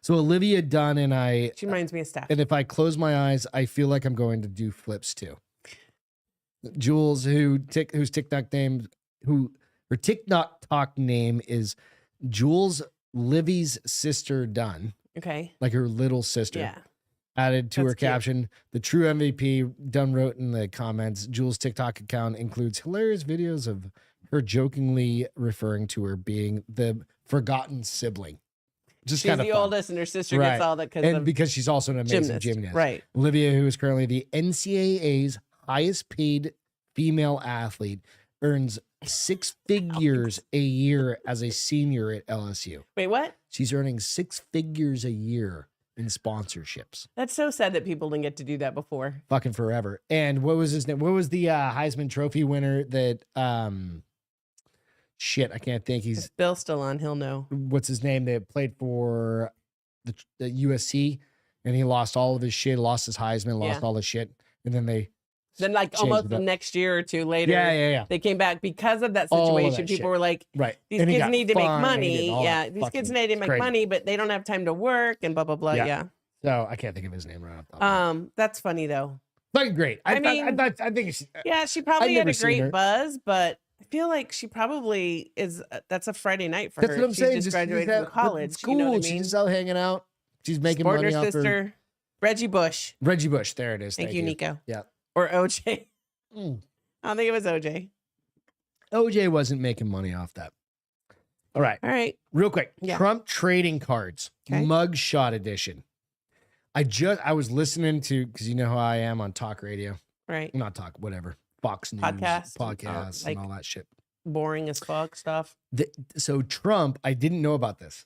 So Olivia Dunne and I, She reminds me of Steph. and if I close my eyes, I feel like I'm going to do flips too. Jules, whose TikTok name, her TikTok name is Jules Livy's sister Dunn, Okay. like her little sister. Yeah. Added to That's her cute. caption, the true MVP. Dunn wrote in the comments, Jules' TikTok account includes hilarious videos of her jokingly referring to her being the forgotten sibling. Just She's kind the of oldest, and her sister Right. gets all that and of because she's also an amazing gymnast. Right. Olivia, who is currently the NCAA's highest paid female athlete, earns 6 figures a year as a senior at LSU. Wait, what? She's earning 6 figures a year in sponsorships. That's so sad that people didn't get to do that before. Fucking forever. And what was his name? What was the Heisman Trophy winner that shit, I can't think. He's If Bill's still on, he'll know. what's his name that played for the USC and he lost all of his shit, lost his Heisman, lost Yeah. all his shit. And then they Then, like, changed almost it the up. next year or 2 later, Yeah. they came back because of that All of situation. that People shit. were like, Right. these And he kids got need to make fined money. and all Yeah, that these kids fucking need to make crazy. money, but they don't have time to work and blah, blah, blah. Yeah. Yeah. So I can't think of his name right off the top of my head. That's funny, though. Fucking great. I think it's Yeah, she probably had never a seen great her. buzz, but I feel like she probably is. That's a Friday night for that's her. what I'm She's saying. just graduated out- from college. It's You cool. know what I She's mean? just out hanging out. She's making Supporting money her off her sister, Reggie Bush. Reggie Bush. There it is. Thank you, Nico. Yeah. Or OJ. Mm. I don't think it was OJ. OJ wasn't making money off that. All right. All right. Real quick. Yeah. Trump trading cards. Okay. Mugshot edition. I was listening to, because you know how I am on talk radio. Right. Not talk, whatever. Fox News. Podcast. Podcasts Like- and all that shit. Boring as fuck stuff. So Trump, I didn't know about this,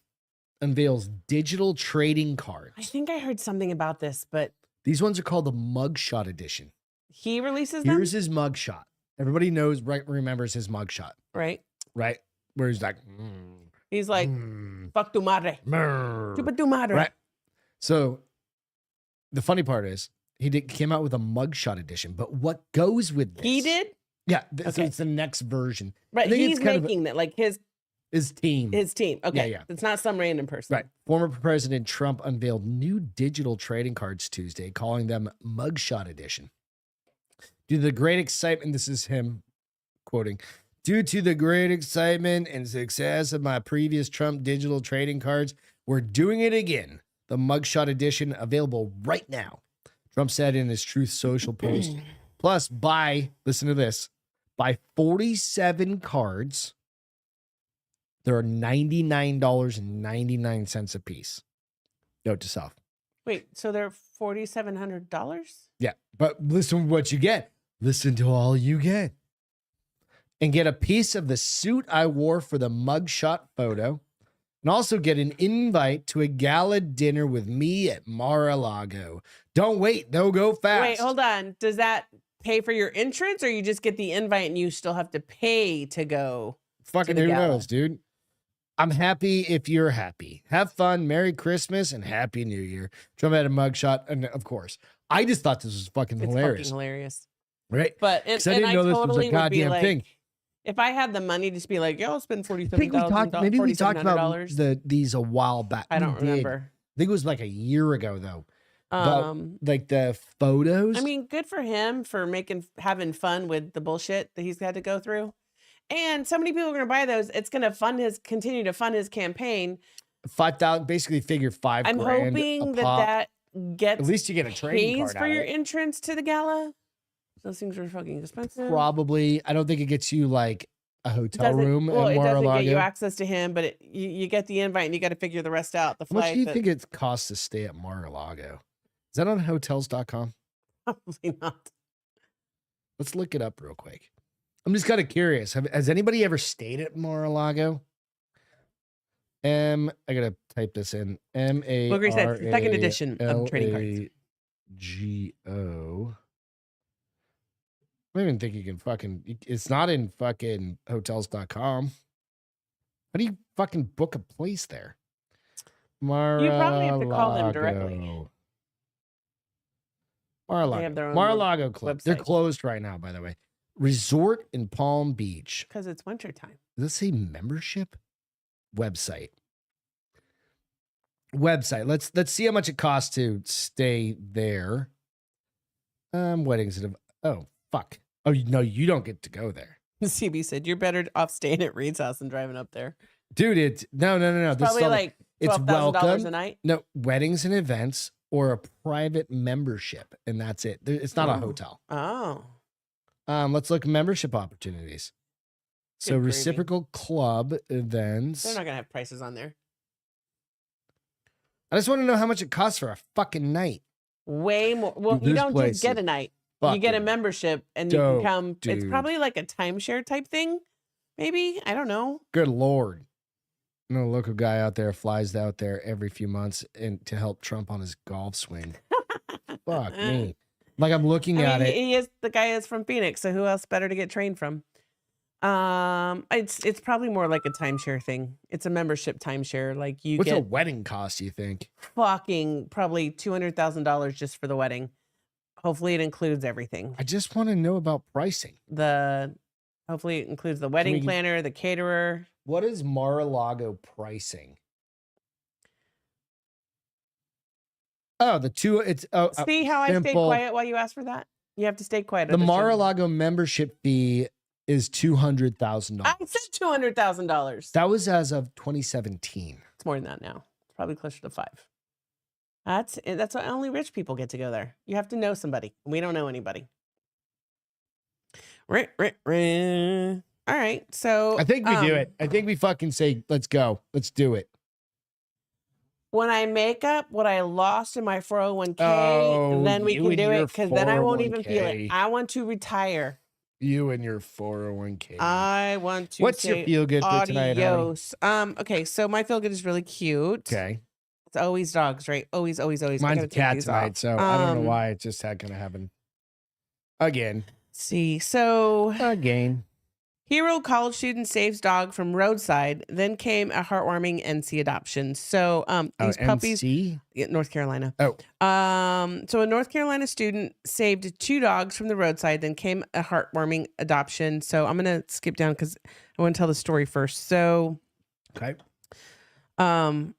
unveils digital trading cards. I think I heard something about this, but These ones are called the mugshot edition. he releases them, Here's his mugshot. Everybody knows, right? Remembers his mugshot, right? right? Where he's like, He's like, fuck tu madre. brr. Chupa tu madre. Right. So the funny part is came out with a mugshot edition, but what goes with this? He did? Yeah. So Okay. it's the next version. Right. I think He's it's kind of making that, like his team. team. Okay. yeah. It's not some random person. Right. Former President Trump unveiled new digital trading cards Tuesday, calling them Mugshot Edition. Due to the great excitement, this is him quoting, due to the great excitement and success of my previous Trump digital trading cards, We're doing it again. The mugshot edition available right now. Trump said in his Truth Social post. Plus, listen to this, buy 47 cards. They're $99.99 a piece. Note to self. Wait, so they're $4,700? Yeah, but listen to what you get. Listen to all you get. And get a piece of the suit I wore for the mugshot photo. And also get an invite to a gala dinner with me at Mar-a-Lago. Don't wait. No, go fast. Wait, hold on. Does that pay for your entrance, or you just get the invite and you still have to pay to go? Fucking to the who gala? knows, dude? I'm happy if you're happy. Have fun. Merry Christmas and Happy New Year. Trump had a mugshot. And of course, I just thought this was fucking It's hilarious. fucking hilarious. Right? But Because I didn't know this was a goddamn thing. If I had the money, just be like, yo, I'll spend I think we talked, maybe we talked about these a while back. I don't We did. remember. I think it was like a year ago though. Like the photos. I mean, good for him for having fun with the bullshit that he's had to go through. And so many people are going to buy those. It's going to continue to fund his campaign. 5,000, basically figure $5,000. I'm hoping that gets at least you get a trading pays card for out of your it. entrance to the gala. Those things are fucking expensive. Probably. I don't think it gets you like a hotel room Well, at it doesn't Mar-a-Lago. get you access to him, but you get the invite and you got to figure the rest out. The How much flight. do you think it costs to stay at Mar-a-Lago? Is that on hotels.com? Probably not. Let's look it up real quick. I'm just kind of curious. Has anybody ever stayed at Mar-a-Lago? I gotta type this in. Look, he said second edition of trading cards. Maralago. I don't even think you can it's not in fucking hotels.com. How do you fucking book a place there? Mar-a-Lago. You probably have to call them directly. Mar-a-Lago. They have their own Mar-a-Lago closed. They're website. closed right now, by the way. Resort in Palm Beach. Because it's wintertime. Does this say membership? Website. Let's see how much it costs to stay there. Weddings. Oh, fuck. Oh, no, you don't get to go there. CB said, you're better off staying at Reed's house than driving up there. Dude, it's no. It's probably like it's $12,000 welcome. a night. No, weddings and events or a private membership, and that's it. It's not a hotel. Oh. Let's look at membership opportunities. So Good gravy. reciprocal club events. They're not going to have prices on there. I just want to know how much it costs for a fucking night. Way more. Well, Dude, you this don't place just get is a night. You get a fucking membership and you dope, can come. It's dude. probably like a timeshare type thing. Maybe. I don't know. Good Lord. I know a local guy out there flies out there every few months and to help Trump on his golf swing. Fuck me. Like I'm looking at it. The guy is from Phoenix, so who else better to get trained from? It's probably more like a timeshare thing. It's a membership timeshare. Like you What's a get wedding cost, you think? fucking probably $200,000 just for the wedding. Hopefully it includes everything. I just want to know about pricing. Hopefully it includes the wedding planner, the caterer. What is Mar-a-Lago pricing? Oh, See how I stayed simple. quiet while you asked for that? You have to stay quiet. The Mar-a-Lago membership fee is $200,000. I said $200,000. That was as of 2017. It's more than that now. It's probably closer to $5. That's why only rich people get to go there. You have to know somebody. We don't know anybody. All right. So I think we do it. I think we fucking say, let's go. Let's do it. When I make up what I lost in my 401k, then we can do it because then I won't even feel it. I want to retire. You and your 401k. I want to. What's your feel good for tonight, honey? Adios. Okay, so my feel good is really cute. Okay. It's always dogs, right? Always. Mine's a cat tonight, so I don't know why it just had gonna happen. Again. See, so again. Hero college student saves dog from roadside. Then came a heartwarming NC adoption. So these puppies, North Carolina. Oh, so a North Carolina student saved 2 dogs from the roadside. Then came a heartwarming adoption. So I'm gonna skip down because I want to tell the story first. So, okay. Where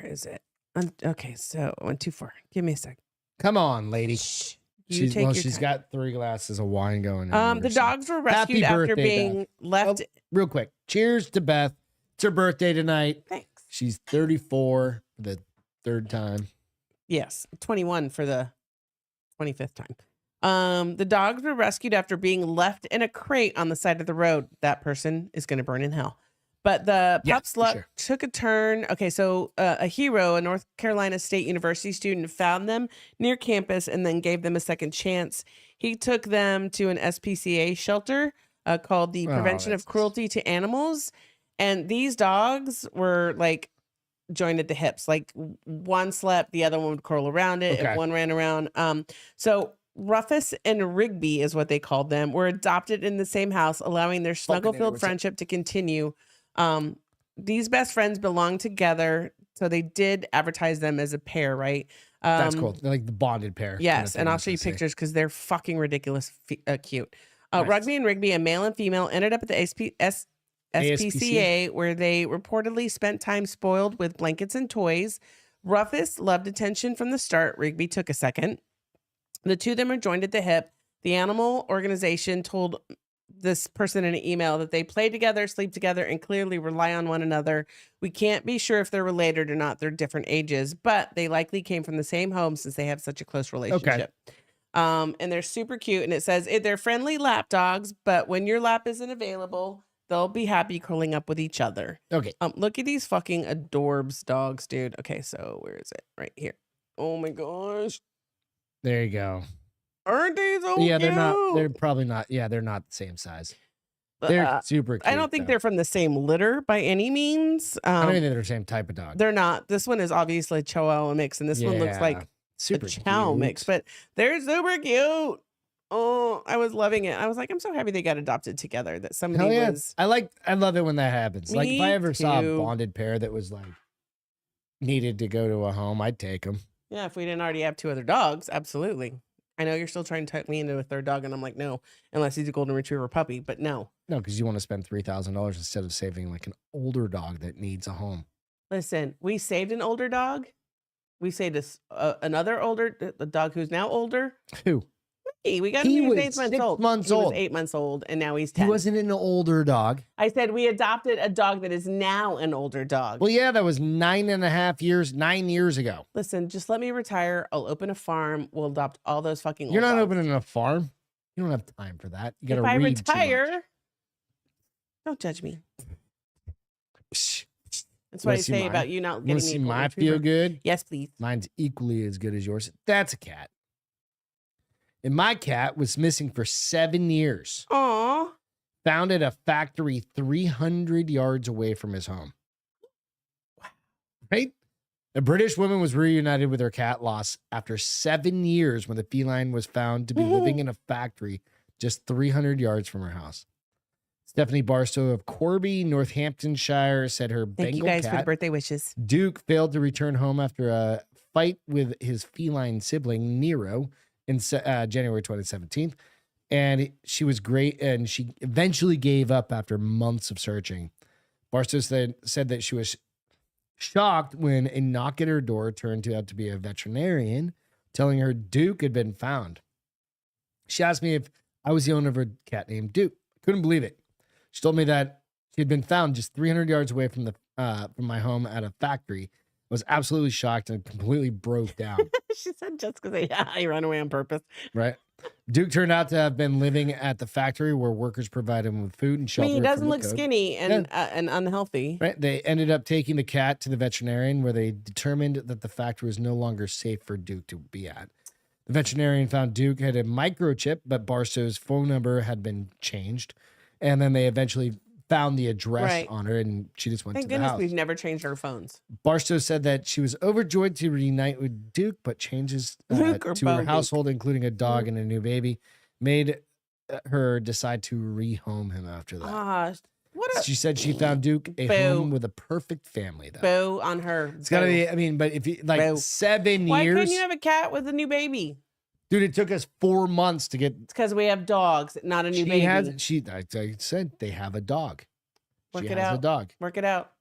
is it? Okay, so I went too far. Give me a sec. Come on, lady. Shh. She's got 3 glasses of wine going. The dogs were rescued after being left. Real quick. Cheers to Beth. It's her birthday tonight. Thanks. She's 34 the third time. Yes, 21 for the 25th time. The dogs were rescued after being left in a crate on the side of the road. That person is going to burn in hell. But the pups' luck took a turn. Okay, so a hero, a North Carolina State University student, found them near campus and then gave them a second chance. He took them to an SPCA shelter called the Prevention of Cruelty to Animals. And these dogs were like joined at the hips. Like one slept, the other one would curl around it. If one ran around. So Rufus and Rigby is what they called them, were adopted in the same house, allowing their snuggle-filled friendship to continue. These best friends belong together, so they did advertise them as a pair, right? That's cool. They're like the bonded pair. Yes, and I'll show you pictures because they're fucking ridiculous cute. Rugby and Rigby, a male and female, ended up at the SPCA, where they reportedly spent time spoiled with blankets and toys. Rufus loved attention from the start. Rigby took a second. The two of them are joined at the hip. The animal organization told this person in an email that they play together, sleep together, and clearly rely on one another. We can't be sure if they're related or not. They're different ages, but they likely came from the same home since they have such a close relationship. And they're super cute. And it says they're friendly lap dogs, but when your lap isn't available, they'll be happy curling up with each other. Okay. Look at these fucking adorbs dogs, dude. Okay, so where is it? Right here. Oh my gosh. There you go. Aren't they so cute? They're probably not. Yeah, they're not the same size. They're super cute. I don't think they're from the same litter by any means. I don't think they're the same type of dog. They're not. This one is obviously a Chihuahua mix, and this one looks like super a Chow mix, but they're super cute. Oh, I was loving it. I was like, I'm so happy they got adopted together. That somebody was. I love it when that happens. Like if I ever saw a bonded pair that was like needed to go to a home, I'd take them. Yeah, if we didn't already have two other dogs, absolutely. I know you're still trying to tuck me into a third dog, and I'm like, no, unless he's a golden retriever puppy, but no. No, because you want to spend $3,000 instead of saving like an older dog that needs a home. Listen, we saved an older dog. We saved another older, the dog who's now older. Who? We got him. He was 8 months old. He was 8 months old, and now he's 10. He wasn't an older dog. I said we adopted a dog that is now an older dog. Well, yeah, that was 9 years ago. Listen, just let me retire. I'll open a farm. We'll adopt all those fucking. You're not dogs. opening a farm. You don't have time for that. You got to read. If I too much. retire, don't judge me. That's what I say about you not getting me. See my feel good? Yes, please. Mine's equally as good as yours. That's a cat. And my cat was missing for 7 years. Aw. Found at a factory 300 yards away from his home. Right? A British woman was reunited with her cat loss after 7 years when the feline was found to be living in a factory just 300 yards from her house. Stephanie Barstow of Corby, Northamptonshire, said her Bengal cat. Thank you guys for the birthday wishes. Duke failed to return home after a fight with his feline sibling, Nero, in January 2017. And she was great, and she eventually gave up after months of searching. Barstow said that she was shocked when a knock at her door turned out to be a veterinarian, telling her Duke had been found. She asked me if I was the owner of a cat named Duke. I couldn't believe it. She told me that she had been found just 300 yards away from my home at a factory. I was absolutely shocked and completely broke down. She said just because I ran away on purpose. Right. Duke turned out to have been living at the factory where workers provided him with food and shelter. I mean, he doesn't look skinny and unhealthy. Right. They ended up taking the cat to the veterinarian where they determined that the factory was no longer safe for Duke to be at. The veterinarian found Duke had a microchip, but Barstow's phone number had been changed. And then they eventually found the address on her, and she just went to the house. Thank goodness we've never changed our phones. Barstow said that she was overjoyed to reunite with Duke, but changes to her household, including a dog and a new baby, made her decide to rehome him after that. She said she found Duke a home with a perfect family, though. Boo on her. It's got to be, I mean, but if you, like 7 years. Why couldn't you have a cat with a new baby? Dude, it took us 4 months to get. It's because we have dogs, not a new baby. I said they have a dog. Work it out. A dog. Work it out.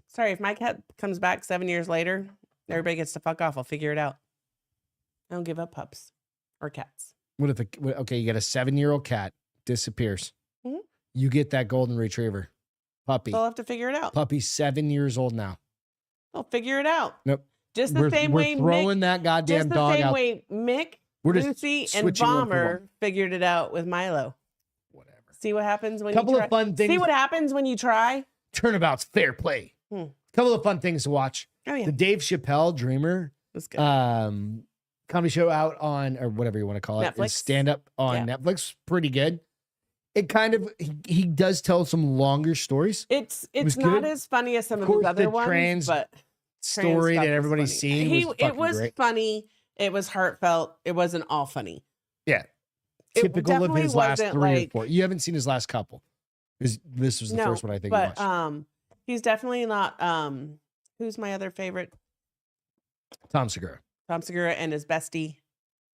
Sorry, if my cat comes back 7 years later, everybody gets to fuck off. I'll figure it out. I don't give up pups or cats. What if you get a 7-year-old cat disappears? Mm-hmm. You get that golden retriever puppy. I'll have to figure it out. Puppy's 7 years old now. They'll figure it out. Nope. Just the same way we're throwing that goddamn dog just the same out. way Mick, We're just Lucy, and switching one for Bomber one. figured it out with Milo. Whatever. See what happens when Couple you try. of fun things. See what happens when you try. Turnabout's fair play. Couple of fun things to watch. Oh yeah, The Dave Chappelle Dreamer that's good. comedy show out on, or whatever you want to call it, Netflix. stand up on Netflix. Pretty good. It kind of he does tell some longer stories. It's was not good. as funny as some of course, his other the ones, but Story stuff that was everybody's funny. seen was It fucking was great. funny. It was heartfelt. It wasn't all funny. Yeah. It Typical of definitely his last wasn't 3 or like- 4. You haven't seen his last couple. This was the first one I think you but watched. he's definitely not. Who's my other favorite? Tom Segura. Tom Segura and his bestie.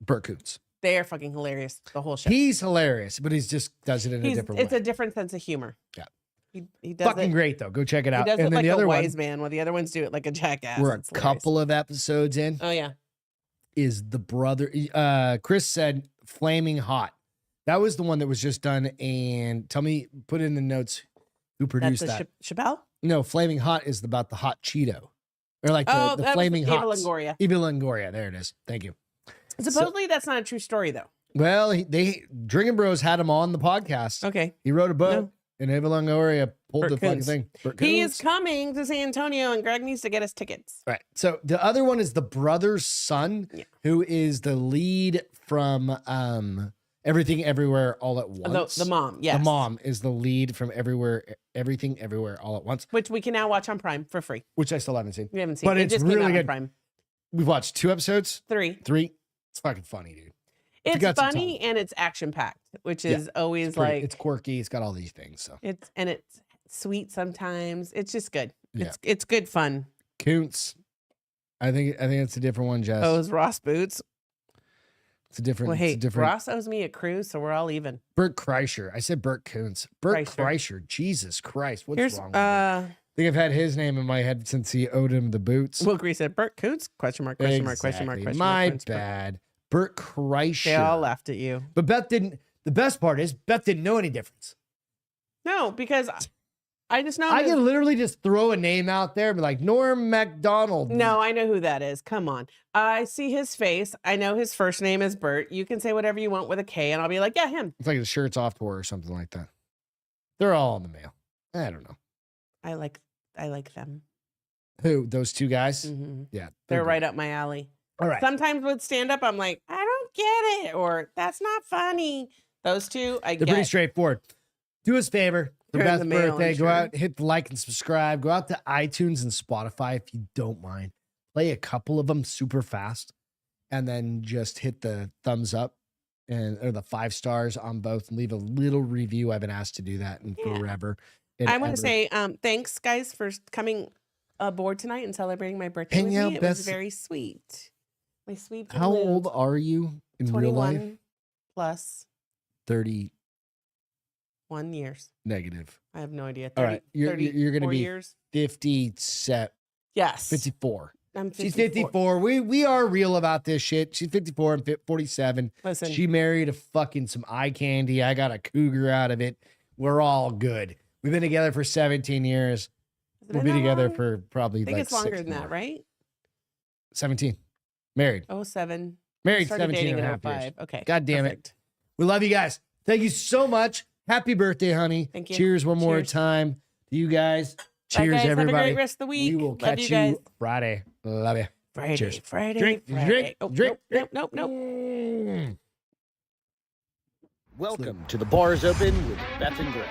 Burt Coons. They are fucking hilarious. The whole show. He's hilarious, but he just does it in a different It's way. a different sense of humor. Yeah. He does Fucking it. great though. Go check it out. He does And it then like the a other wise one, man, while the other ones do it like a jackass. we're a It's hilarious. couple of episodes in, Oh yeah. is the brother. Chris said Flaming Hot. That was the one that was just done. And tell me, put in the notes who produced That's that. Chappelle. No, Flaming Hot is about the hot Cheeto. Or like the that Flaming was Eva Hot. Longoria. Eva Longoria. There it is. Thank you. Supposedly that's not a true story though. Well, they Drinking Bros had him on the podcast. Okay. He wrote a book, No. and Eva Longoria pulled Burt the fucking Coons. thing. Burt He Coons. is coming to San Antonio, and Greg needs to get us tickets. Right. So the other one is the brother's son, Yeah. who is the lead from Everything Everywhere All at Once. The mom, yes. The mom is the lead from Everything Everywhere All at Once, Which we can now watch on Prime for free. which I still haven't seen. We haven't seen But it. it's Just came really out on good. Prime. We've watched 2 episodes, 3. 3. It's fucking funny, dude. It's got some funny and it's action packed, which is always It's pretty- like it's quirky. It's got all these things. So it's sweet sometimes. It's just good. Yeah. It's good fun. Koontz, I think it's a different one, Jess. Those Ross boots. It's a different. Well, it's hey, a different. Ross owes me a cruise, so we're all even. Bert Kreischer. I said Bert Koontz. Bert Kreischer. Kreischer. Jesus Christ, what's Here's wrong with me? I think I've had his name in my head since he owed him the boots. Will Gree said Bert Coots? Question mark, question mark, question mark, Exactly. question My mark. question mark. bad. Bert Kreischer. They all laughed at you. But Beth didn't. The best part is Beth didn't know any difference. No, because I just know. I can literally just throw a name out there and be like Norm MacDonald. No, I know who that is. Come on. I see his face. I know his first name is Bert. You can say whatever you want with a K, and I'll be like, yeah, him. It's like the shirts off tour or something like that. They're all in the mail. I don't know. I like them. Who? Those 2 guys? Mhm. Yeah. They're good. right up my alley. All right. Sometimes with stand up, I'm like, I don't get it, or that's not funny. Those 2, I They're get. pretty straightforward. Do us a favor. For They're in Beth's the mail, birthday, I'm go sure. out, hit the like and subscribe. Go out to iTunes and Spotify if you don't mind. Play a couple of them super fast, and then just hit the thumbs up or the 5 stars on both, and leave a little review. I've been asked to do that in Yeah. forever. I want to say thanks, guys, for coming aboard tonight and celebrating my birthday Hang with out, me. It Beth. was very sweet. My sweet. How little old are you in real life? 21 plus 30 1 years. negative. I have no idea. 30, All right, you're going to 34 be years. 54. I'm 54. She's 54. We are real about this shit. She's 54 and 47. Listen, She married a fucking some eye candy. I got a cougar out of it. We're all good. We've been together for 17 years. has it We'll been be that together long? for probably I think like it's longer 6 than that, more. right? 17. Married. 07. Married Started 17 dating and a in half years. 05. Okay. God damn it. perfect. We love you guys. Thank you so much. Happy birthday, honey. Thank you. Cheers one more Cheers. time to you guys. Bye, Cheers, guys. everybody. Have a great rest of the week. We will Love catch you guys. Friday. Love you. Friday. Cheers. Friday. Drink, Friday. drink, Oh, drink, nope, nope, nope. Mm. Welcome to the Bars Open with Beth and Greg.